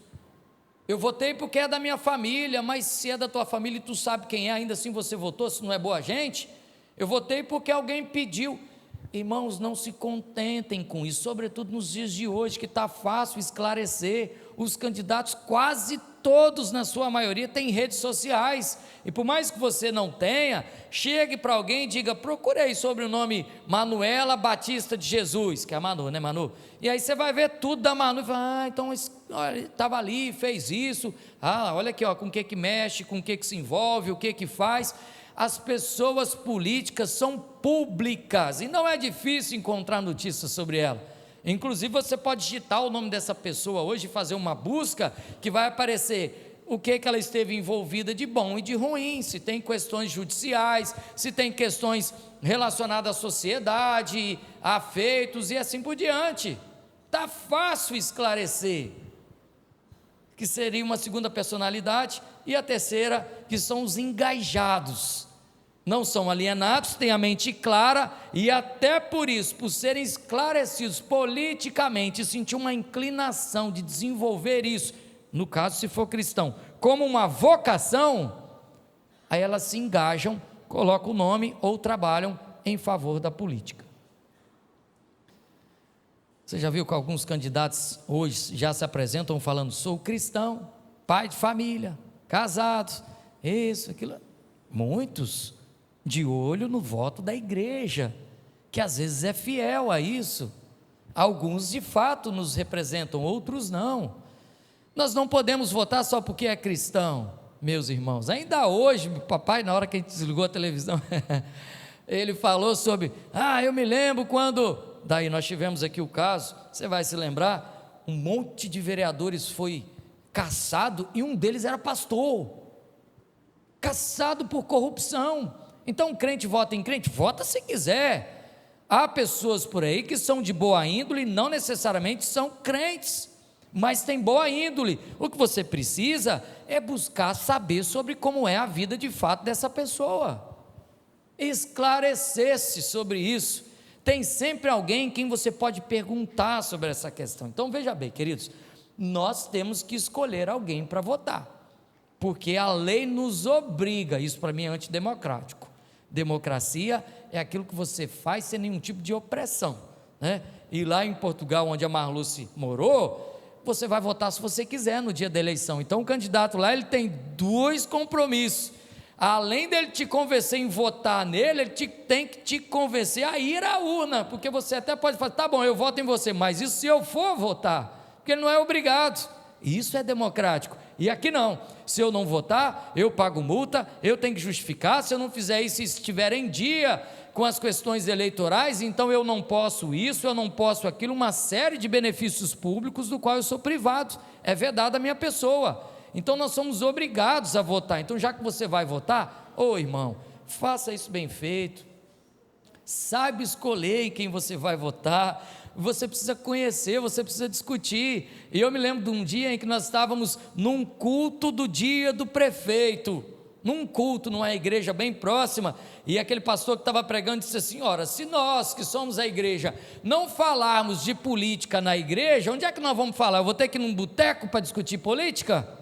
Eu votei porque é da minha família, mas se é da tua família e tu sabe quem é, ainda assim você votou, se não é boa gente. Eu votei porque alguém pediu. Irmãos, não se contentem com isso, sobretudo nos dias de hoje, que está fácil esclarecer. Os candidatos, quase todos, na sua maioria, têm redes sociais, e por mais que você não tenha, chegue para alguém e diga, procure aí sobre o nome Manuela Batista de Jesus, que é a Manu, né Manu? E aí você vai ver tudo da Manu, e fala, então estava ali, fez isso, olha aqui, com o que mexe, com o que se envolve, o que faz. As pessoas políticas são públicas, e não é difícil encontrar notícias sobre ela. Inclusive você pode digitar o nome dessa pessoa hoje e fazer uma busca, que vai aparecer o que ela esteve envolvida de bom e de ruim, se tem questões judiciais, se tem questões relacionadas à sociedade, a afeitos e assim por diante. Está fácil esclarecer, que seria uma segunda personalidade. E a terceira, que são os engajados. não são alienados, têm a mente clara e até por isso, por serem esclarecidos politicamente, sentir uma inclinação de desenvolver isso, no caso se for cristão, como uma vocação, aí elas se engajam, colocam o nome ou trabalham em favor da política. Você já viu que alguns candidatos hoje já se apresentam falando, sou cristão, pai de família, casado, isso, aquilo. Muitos de olho no voto da igreja, que às vezes é fiel a isso. Alguns de fato nos representam, outros não. Nós não podemos votar só porque é cristão, meus irmãos. Ainda hoje, papai, na hora que a gente desligou a televisão, ele falou sobre, eu me lembro quando... Daí nós tivemos aqui o caso, você vai se lembrar, um monte de vereadores foi cassado e um deles era pastor, cassado por corrupção. Então crente vota em crente? Vota se quiser. Há pessoas por aí que são de boa índole, não necessariamente são crentes, mas tem boa índole. O que você precisa é buscar saber sobre como é a vida de fato dessa pessoa, esclarecer-se sobre isso. Tem sempre alguém em quem você pode perguntar sobre essa questão. Então veja bem, queridos, nós temos que escolher alguém para votar, porque a lei nos obriga. Isso para mim é antidemocrático. Democracia é aquilo que você faz sem nenhum tipo de opressão, né? E lá em Portugal, onde a Marluce morou, você vai votar se você quiser no dia da eleição. Então o candidato lá, ele tem 2 compromissos. Além dele te convencer em votar nele, ele tem que te convencer a ir à urna, porque você até pode falar, tá bom, eu voto em você, mas isso se eu for votar, porque ele não é obrigado. Isso é democrático. E aqui não, se eu não votar, eu pago multa, eu tenho que justificar, se eu não fizer isso e estiver em dia com as questões eleitorais, então eu não posso isso, eu não posso aquilo, uma série de benefícios públicos do qual eu sou privado, é vedado a minha pessoa. Então nós somos obrigados a votar. Então já que você vai votar, irmão, faça isso bem feito, saiba escolher em quem você vai votar, você precisa conhecer, você precisa discutir. E eu me lembro de um dia em que nós estávamos num culto do dia do prefeito, num culto, numa igreja bem próxima, e aquele pastor que estava pregando disse assim, ora, se nós que somos a igreja, não falarmos de política na igreja, onde é que nós vamos falar? Eu vou ter que ir num boteco para discutir política?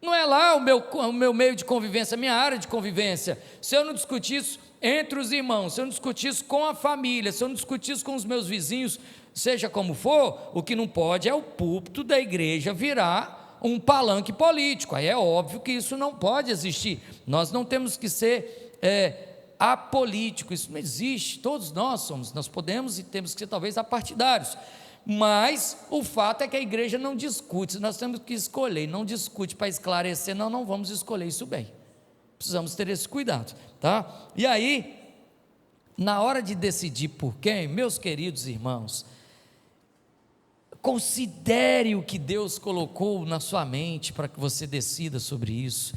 Não é lá o meu meio de convivência, a minha área de convivência. Se eu não discutir isso entre os irmãos, se eu não discutir isso com a família, se eu não discutir isso com os meus vizinhos, seja como for, o que não pode é o púlpito da igreja virar um palanque político. Aí é óbvio que isso não pode existir. Nós não temos que ser apolíticos, isso não existe. Todos nós podemos e temos que ser talvez apartidários. Mas o fato é que a igreja não discute, nós temos que escolher, não discute para esclarecer, não vamos escolher isso bem, precisamos ter esse cuidado, tá? E aí, na hora de decidir por quem, meus queridos irmãos, considere o que Deus colocou na sua mente para que você decida sobre isso.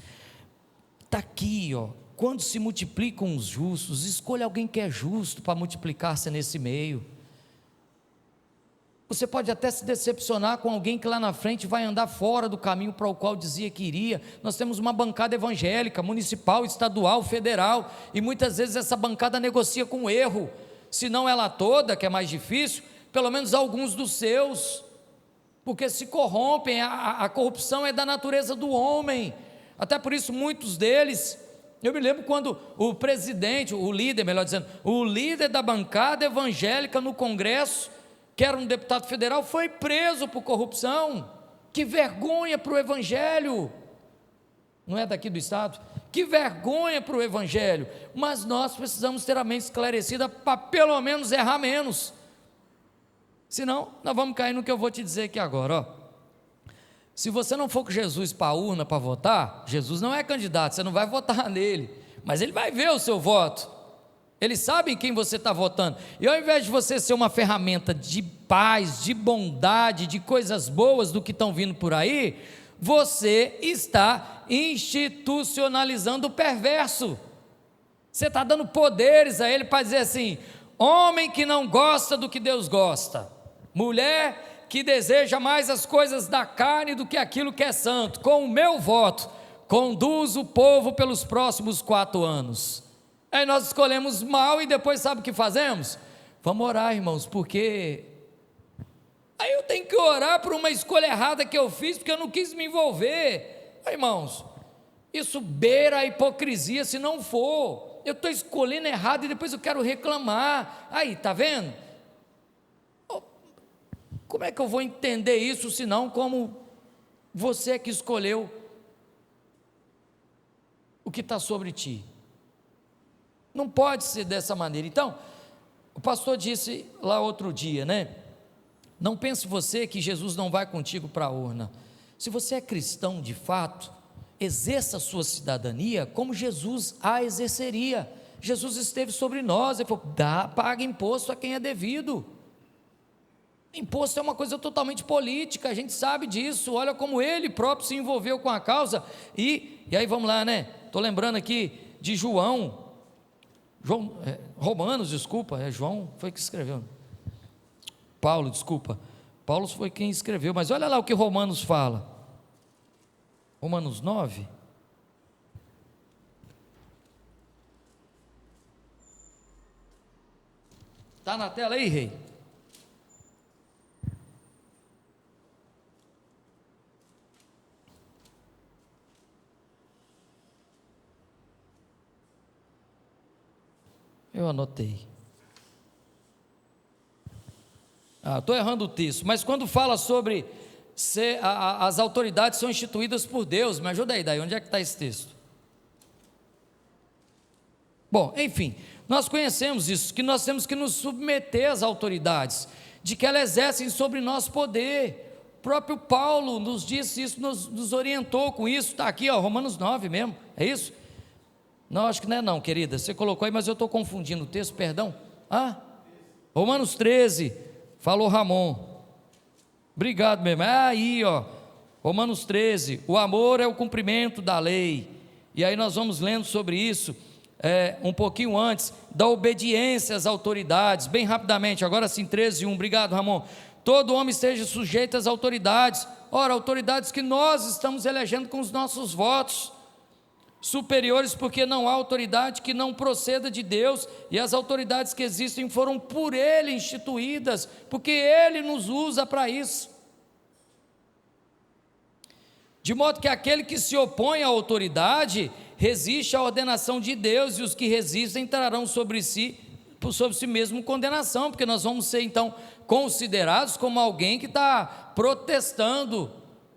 Está aqui, quando se multiplicam os justos, escolha alguém que é justo para multiplicar-se nesse meio. Você pode até se decepcionar com alguém que lá na frente vai andar fora do caminho para o qual dizia que iria. Nós temos uma bancada evangélica, municipal, estadual, federal, e muitas vezes essa bancada negocia com o erro, se não ela toda, que é mais difícil, pelo menos alguns dos seus, porque se corrompem, a corrupção é da natureza do homem, até por isso muitos deles, eu me lembro quando o presidente, o líder, melhor dizendo, o líder da bancada evangélica no Congresso, que era um deputado federal, foi preso por corrupção. Que vergonha para o evangelho, não é daqui do estado? Que vergonha para o evangelho, mas nós precisamos ter a mente esclarecida para pelo menos errar menos, senão nós vamos cair no que eu vou te dizer aqui agora, se você não for com Jesus para a urna para votar, Jesus não é candidato, você não vai votar nele, mas ele vai ver o seu voto, ele sabe em quem você está votando, e ao invés de você ser uma ferramenta de paz, de bondade, de coisas boas do que estão vindo por aí, você está institucionalizando o perverso, você está dando poderes a ele para dizer assim, homem que não gosta do que Deus gosta, mulher que deseja mais as coisas da carne do que aquilo que é santo, com o meu voto, conduz o povo pelos próximos 4 anos, Aí nós escolhemos mal e depois sabe o que fazemos? Vamos orar, irmãos, porque aí eu tenho que orar por uma escolha errada que eu fiz, porque eu não quis me envolver. Aí, irmãos, isso beira a hipocrisia se não for. Eu estou escolhendo errado e depois eu quero reclamar. Aí, está vendo? Como é que eu vou entender isso, se não como você que escolheu o que está sobre ti? Não pode ser dessa maneira. Então, o pastor disse lá outro dia, né? Não pense você que Jesus não vai contigo para a urna. Se você é cristão de fato, exerça a sua cidadania como Jesus a exerceria. Jesus esteve sobre nós, ele falou, paga imposto a quem é devido. Imposto é uma coisa totalmente política, a gente sabe disso. Olha como ele próprio se envolveu com a causa. E aí vamos lá, né? Estou lembrando aqui de Romanos, desculpa, João foi que escreveu. Paulo, desculpa. Paulo foi quem escreveu, mas olha lá o que Romanos fala. Romanos 9. Está na tela aí, rei? Eu anotei. Estou errando o texto, mas quando fala sobre as autoridades são instituídas por Deus, me ajuda aí, daí, onde é que está esse texto? Bom, enfim, nós conhecemos isso, que nós temos que nos submeter às autoridades, de que elas exercem sobre nós poder. O próprio Paulo nos disse isso, nos orientou com isso, está aqui, Romanos 9 mesmo, é isso? Não, acho que não é não, querida, você colocou aí, mas eu estou confundindo o texto, perdão. Romanos 13, falou Ramon, obrigado mesmo, aí Romanos 13, o amor é o cumprimento da lei, e aí nós vamos lendo sobre isso, um pouquinho antes, da obediência às autoridades, bem rapidamente, agora sim 13:1, obrigado Ramon, todo homem esteja sujeito às autoridades, autoridades que nós estamos elegendo com os nossos votos, superiores, porque não há autoridade que não proceda de Deus, e as autoridades que existem foram por Ele instituídas, porque Ele nos usa para isso, de modo que aquele que se opõe à autoridade, resiste à ordenação de Deus, e os que resistem trarão sobre si mesmo condenação, porque nós vamos ser então considerados como alguém que está protestando,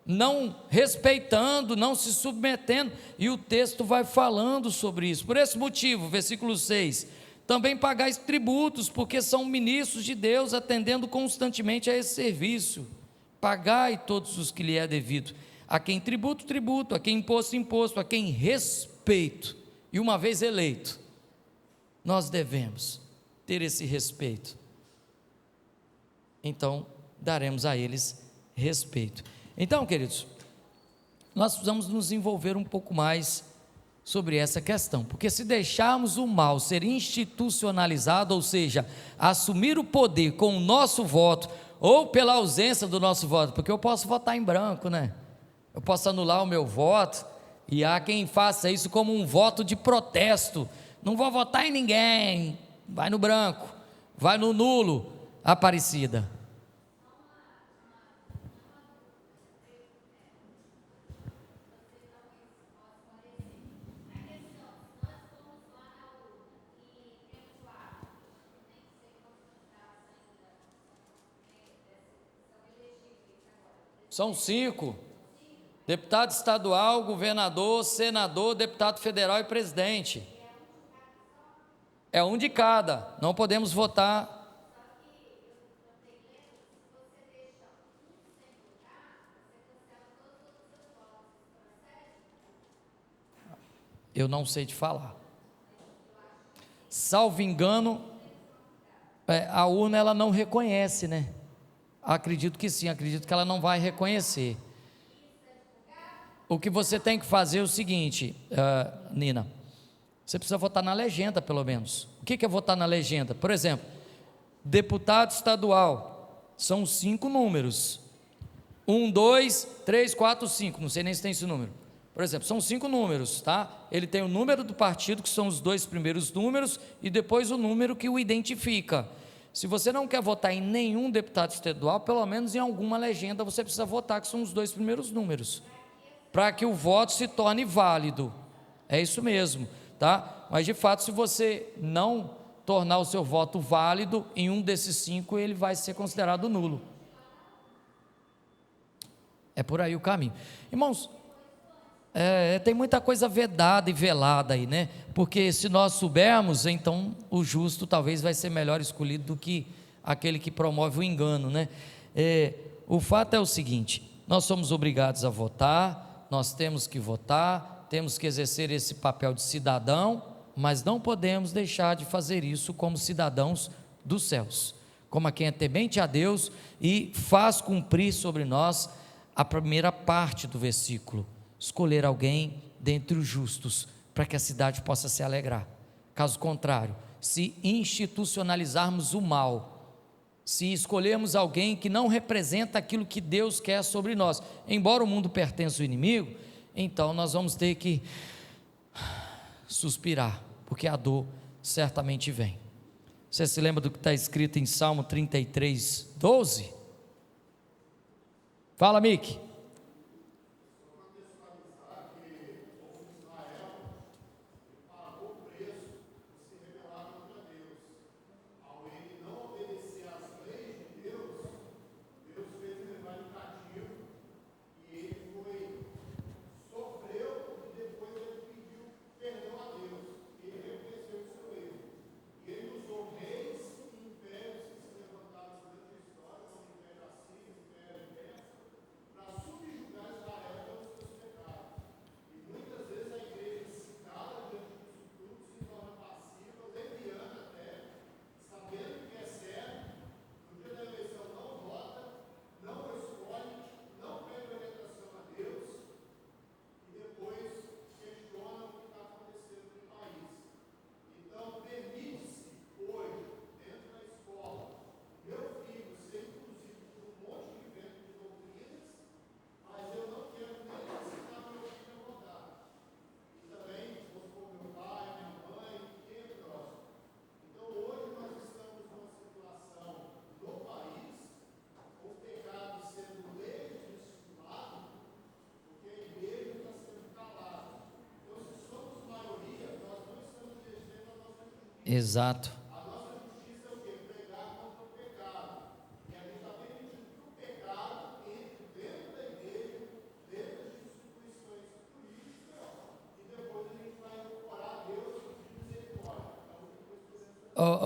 não respeitando, não se submetendo, e o texto vai falando sobre isso. Por esse motivo, versículo 6, também pagais tributos, porque são ministros de Deus, atendendo constantemente a esse serviço. Pagai todos os que lhe é devido, a quem tributo, tributo, a quem imposto, imposto, a quem respeito, e uma vez eleito, nós devemos ter esse respeito, então daremos a eles respeito. Então, queridos, nós precisamos nos envolver um pouco mais sobre essa questão, porque se deixarmos o mal ser institucionalizado, ou seja, assumir o poder com o nosso voto, ou pela ausência do nosso voto, porque eu posso votar em branco, né? Eu posso anular o meu voto, e há quem faça isso como um voto de protesto, não vou votar em ninguém, vai no branco, vai no nulo, Aparecida. São 5, deputado estadual, governador, senador, deputado federal e presidente, é um de cada, não podemos votar. Eu não sei te falar, salvo engano, a urna ela não reconhece, né? Acredito que sim, acredito que ela não vai reconhecer. O que você tem que fazer é o seguinte, Nina, você precisa votar na legenda pelo menos. O que é votar na legenda? Por exemplo, deputado estadual, são 5 números, 1, 2, 3, 4, 5, não sei nem se tem esse número, Por exemplo, são 5 números, tá? Ele tem o número do partido, que são os 2 primeiros números, e depois o número que o identifica. Se você não quer votar em nenhum deputado estadual, pelo menos em alguma legenda você precisa votar, que são os 2 primeiros números, para que o voto se torne válido. É isso mesmo, tá? Mas de fato, se você não tornar o seu voto válido em um desses 5, ele vai ser considerado nulo. É por aí o caminho. Irmãos, tem muita coisa vedada e velada aí, né? Porque se nós soubermos, então o justo talvez vai ser melhor escolhido do que aquele que promove o engano, né? O fato é o seguinte: nós somos obrigados a votar, nós temos que votar, temos que exercer esse papel de cidadão, mas não podemos deixar de fazer isso como cidadãos dos céus, como a quem é temente a Deus e faz cumprir sobre nós a primeira parte do versículo: escolher alguém dentre os justos, para que a cidade possa se alegrar. Caso contrário, se institucionalizarmos o mal, se escolhermos alguém que não representa aquilo que Deus quer sobre nós, embora o mundo pertença ao inimigo, então nós vamos ter que suspirar, porque a dor certamente vem. Você se lembra do que está escrito em Salmo 33, 12? Fala, Mick. Exato.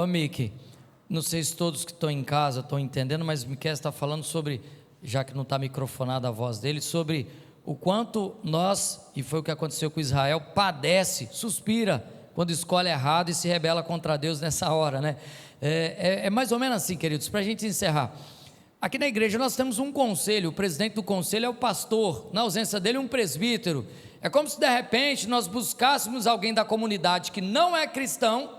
Mickey, não sei se todos que estão em casa estão entendendo, mas Miqueias está falando sobre, já que não está microfonada a voz dele, sobre o quanto nós, e foi o que aconteceu com Israel, padece, suspira, quando escolhe errado e se rebela contra Deus nessa hora, né? É mais ou menos assim, queridos, para a gente encerrar. Aqui na igreja nós temos um conselho, o presidente do conselho é o pastor, na ausência dele um presbítero. É como se de repente nós buscássemos alguém da comunidade que não é cristão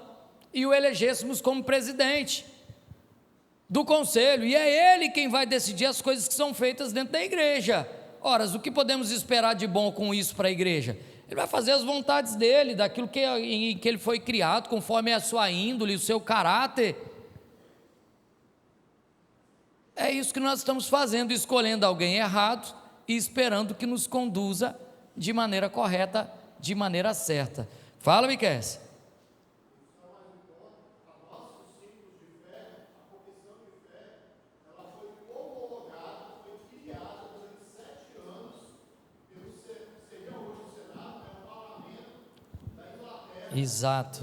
e o elegêssemos como presidente do conselho, e é ele quem vai decidir as coisas que são feitas dentro da igreja. Ora, o que podemos esperar de bom com isso para a igreja? Ele vai fazer as vontades dele, daquilo em que ele foi criado, conforme a sua índole, o seu caráter. É isso que nós estamos fazendo, escolhendo alguém errado e esperando que nos conduza de maneira correta, de maneira certa. Fala, Miqueias. Exato.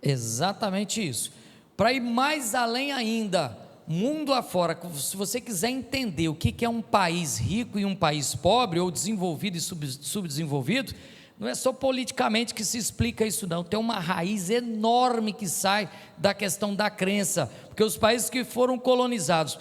Exatamente isso. Para ir mais além ainda, mundo afora, se você quiser entender o que é um país rico e um país pobre, ou desenvolvido e subdesenvolvido, Não é só politicamente que se explica isso não, tem uma raiz enorme que sai da questão da crença, porque os países que foram colonizados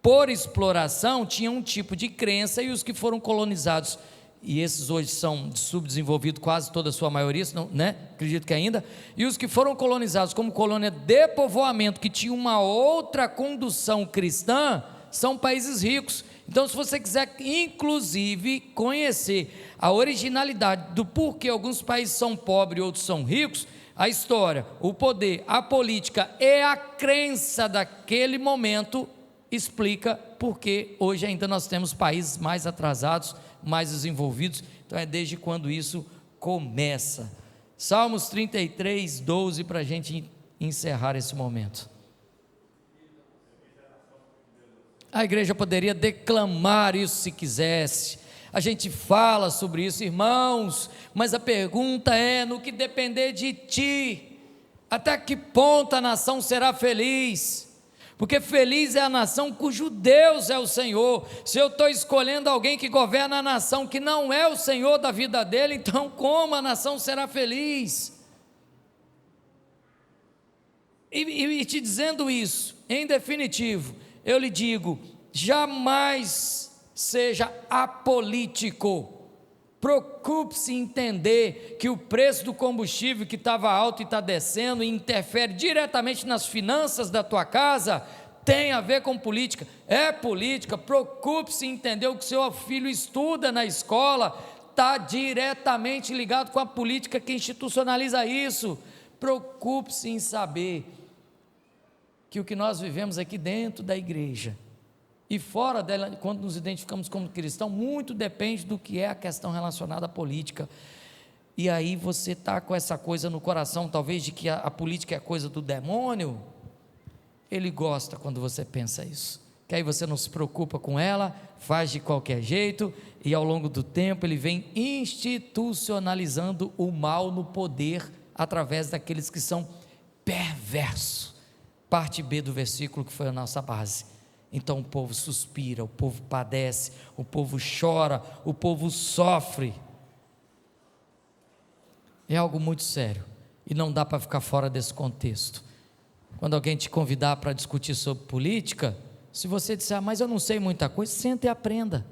por exploração tinham um tipo de crença, e os que foram colonizados, e esses hoje são subdesenvolvidos, quase toda a sua maioria, não, né? Acredito que ainda, e os que foram colonizados como colônia de povoamento, que tinha uma outra condução cristã, são países ricos. Então, se você quiser, inclusive, conhecer a originalidade do porquê alguns países são pobres e outros são ricos, a história, o poder, a política e a crença daquele momento explica porque hoje ainda nós temos países mais atrasados, mais desenvolvidos. Então é desde quando isso começa. Salmos 33, 12, para a gente encerrar esse momento. A igreja poderia declamar isso se quisesse, a gente fala sobre isso, irmãos, mas a pergunta é: no que depender de ti, até que ponto a nação será feliz? Porque feliz é a nação cujo Deus é o Senhor. Se eu estou escolhendo alguém que governa a nação que não é o Senhor da vida dele, então como a nação será feliz? E te dizendo isso, em definitivo, eu lhe digo: jamais seja apolítico. Preocupe-se em entender que o preço do combustível que estava alto e está descendo e interfere diretamente nas finanças da tua casa, tem a ver com política, é política. Preocupe-se em entender o que seu filho estuda na escola, está diretamente ligado com a política que institucionaliza isso. Preocupe-se em saber que o que nós vivemos aqui dentro da igreja e fora dela, quando nos identificamos como cristãos, muito depende do que é a questão relacionada à política. E aí você está com essa coisa no coração, talvez, de que a política é coisa do demônio. Ele gosta quando você pensa isso, que aí você não se preocupa com ela, faz de qualquer jeito, e ao longo do tempo ele vem institucionalizando o mal no poder, através daqueles que são perversos. Parte B do versículo que foi a nossa base. Então o povo suspira, o povo padece, o povo chora, o povo sofre. É algo muito sério e não dá para ficar fora desse contexto. Quando alguém te convidar para discutir sobre política, se você disser: mas eu não sei muita coisa, senta e aprenda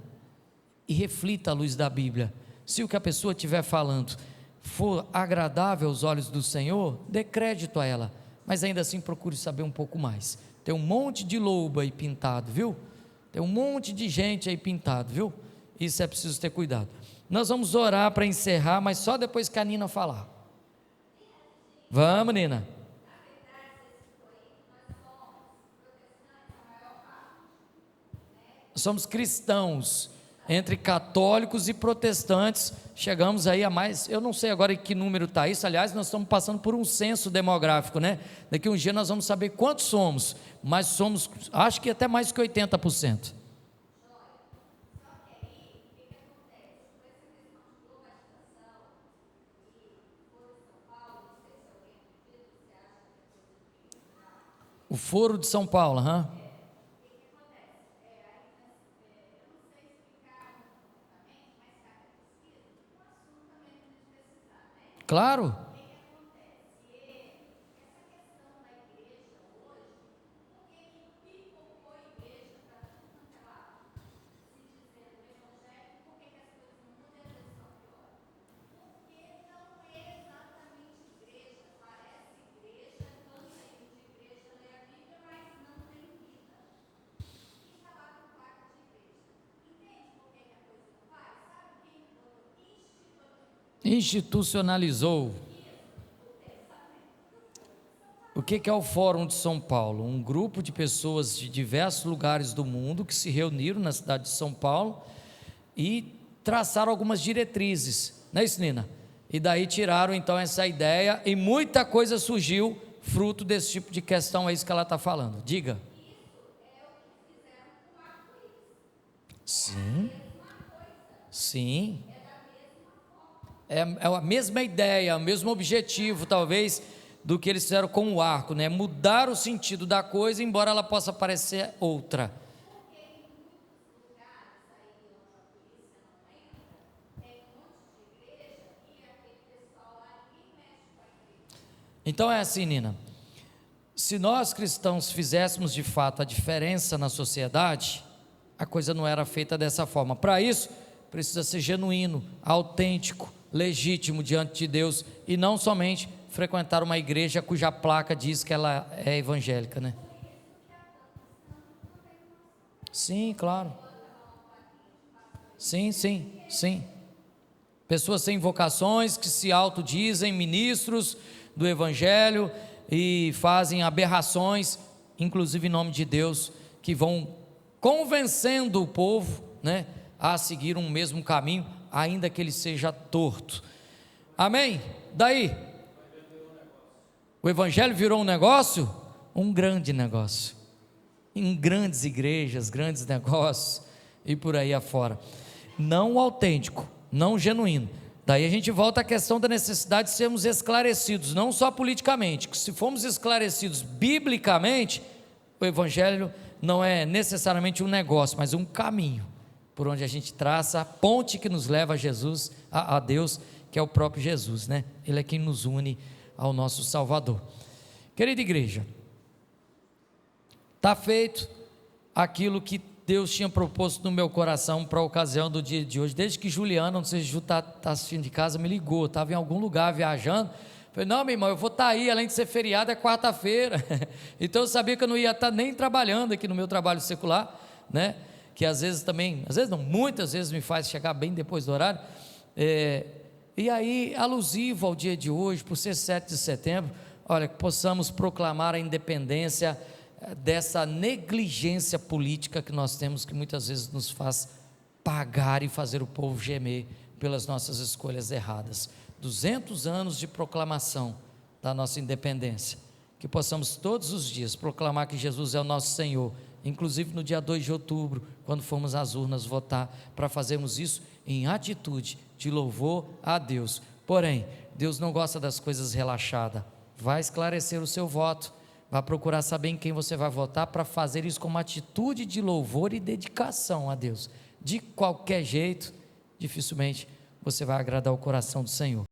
e reflita à luz da Bíblia. Se o que a pessoa estiver falando for agradável aos olhos do Senhor, dê crédito a ela, mas ainda assim procure saber um pouco mais. Tem um monte de lobo aí pintado, viu? Tem um monte de gente aí pintado, viu? Isso é preciso ter cuidado. Nós vamos orar para encerrar, mas só depois que a Nina falar. Vamos, Nina. Somos cristãos, entre católicos e protestantes, chegamos aí a mais, eu não sei agora em que número está isso. Aliás, nós estamos passando por um censo demográfico, né? Daqui a um dia nós vamos saber quantos somos, mas somos, acho que até mais que 80%. O Foro de São Paulo, Claro. Institucionalizou. O que é o Fórum de São Paulo? Um grupo de pessoas de diversos lugares do mundo que se reuniram na cidade de São Paulo e traçaram algumas diretrizes, não é isso, Nina? E daí tiraram então essa ideia e muita coisa surgiu fruto desse tipo de questão. É isso que ela está falando. Diga. Sim, sim. É a mesma ideia, o mesmo objetivo, talvez, do que eles fizeram com o arco, né? Mudar o sentido da coisa, embora ela possa parecer outra. Então é assim, Nina, se nós cristãos fizéssemos de fato a diferença na sociedade, a coisa não era feita dessa forma. Para isso, precisa ser genuíno, autêntico, legítimo diante de Deus, e não somente frequentar uma igreja cuja placa diz que ela é evangélica, né? Sim, claro. Sim, sim, sim. Pessoas sem vocações que se autodizem ministros do evangelho e fazem aberrações, inclusive em nome de Deus, que vão convencendo o povo, né, a seguir um mesmo caminho, ainda que ele seja torto. Amém? Daí, o evangelho virou um negócio, um grande negócio, em grandes igrejas, grandes negócios e por aí afora. Não autêntico, não genuíno. Daí a gente volta à questão da necessidade de sermos esclarecidos, não só politicamente, que se formos esclarecidos biblicamente, o evangelho não é necessariamente um negócio, mas um caminho, por onde a gente traça a ponte que nos leva a Jesus, a Deus, que é o próprio Jesus, né? Ele é quem nos une ao nosso Salvador. Querida igreja, está feito aquilo que Deus tinha proposto no meu coração para a ocasião do dia de hoje. Desde que Juliana, não sei se Ju está assistindo de casa, me ligou, estava em algum lugar viajando. Falei, não, meu irmão, eu vou estar aí, além de ser feriado, é quarta-feira. Então eu sabia que eu não ia estar nem trabalhando aqui no meu trabalho secular, né? Que às vezes também, às vezes não, muitas vezes me faz chegar bem depois do horário. E aí, alusivo ao dia de hoje, por ser 7 de setembro, olha, que possamos proclamar a independência dessa negligência política que nós temos, que muitas vezes nos faz pagar e fazer o povo gemer pelas nossas escolhas erradas. 200 anos de proclamação da nossa independência, que possamos todos os dias proclamar que Jesus é o nosso Senhor, inclusive no dia 2 de outubro, quando formos às urnas votar, para fazermos isso em atitude de louvor a Deus. Porém, Deus não gosta das coisas relaxadas. Vai esclarecer o seu voto, vai procurar saber em quem você vai votar, para fazer isso com uma atitude de louvor e dedicação a Deus. De qualquer jeito, dificilmente você vai agradar o coração do Senhor.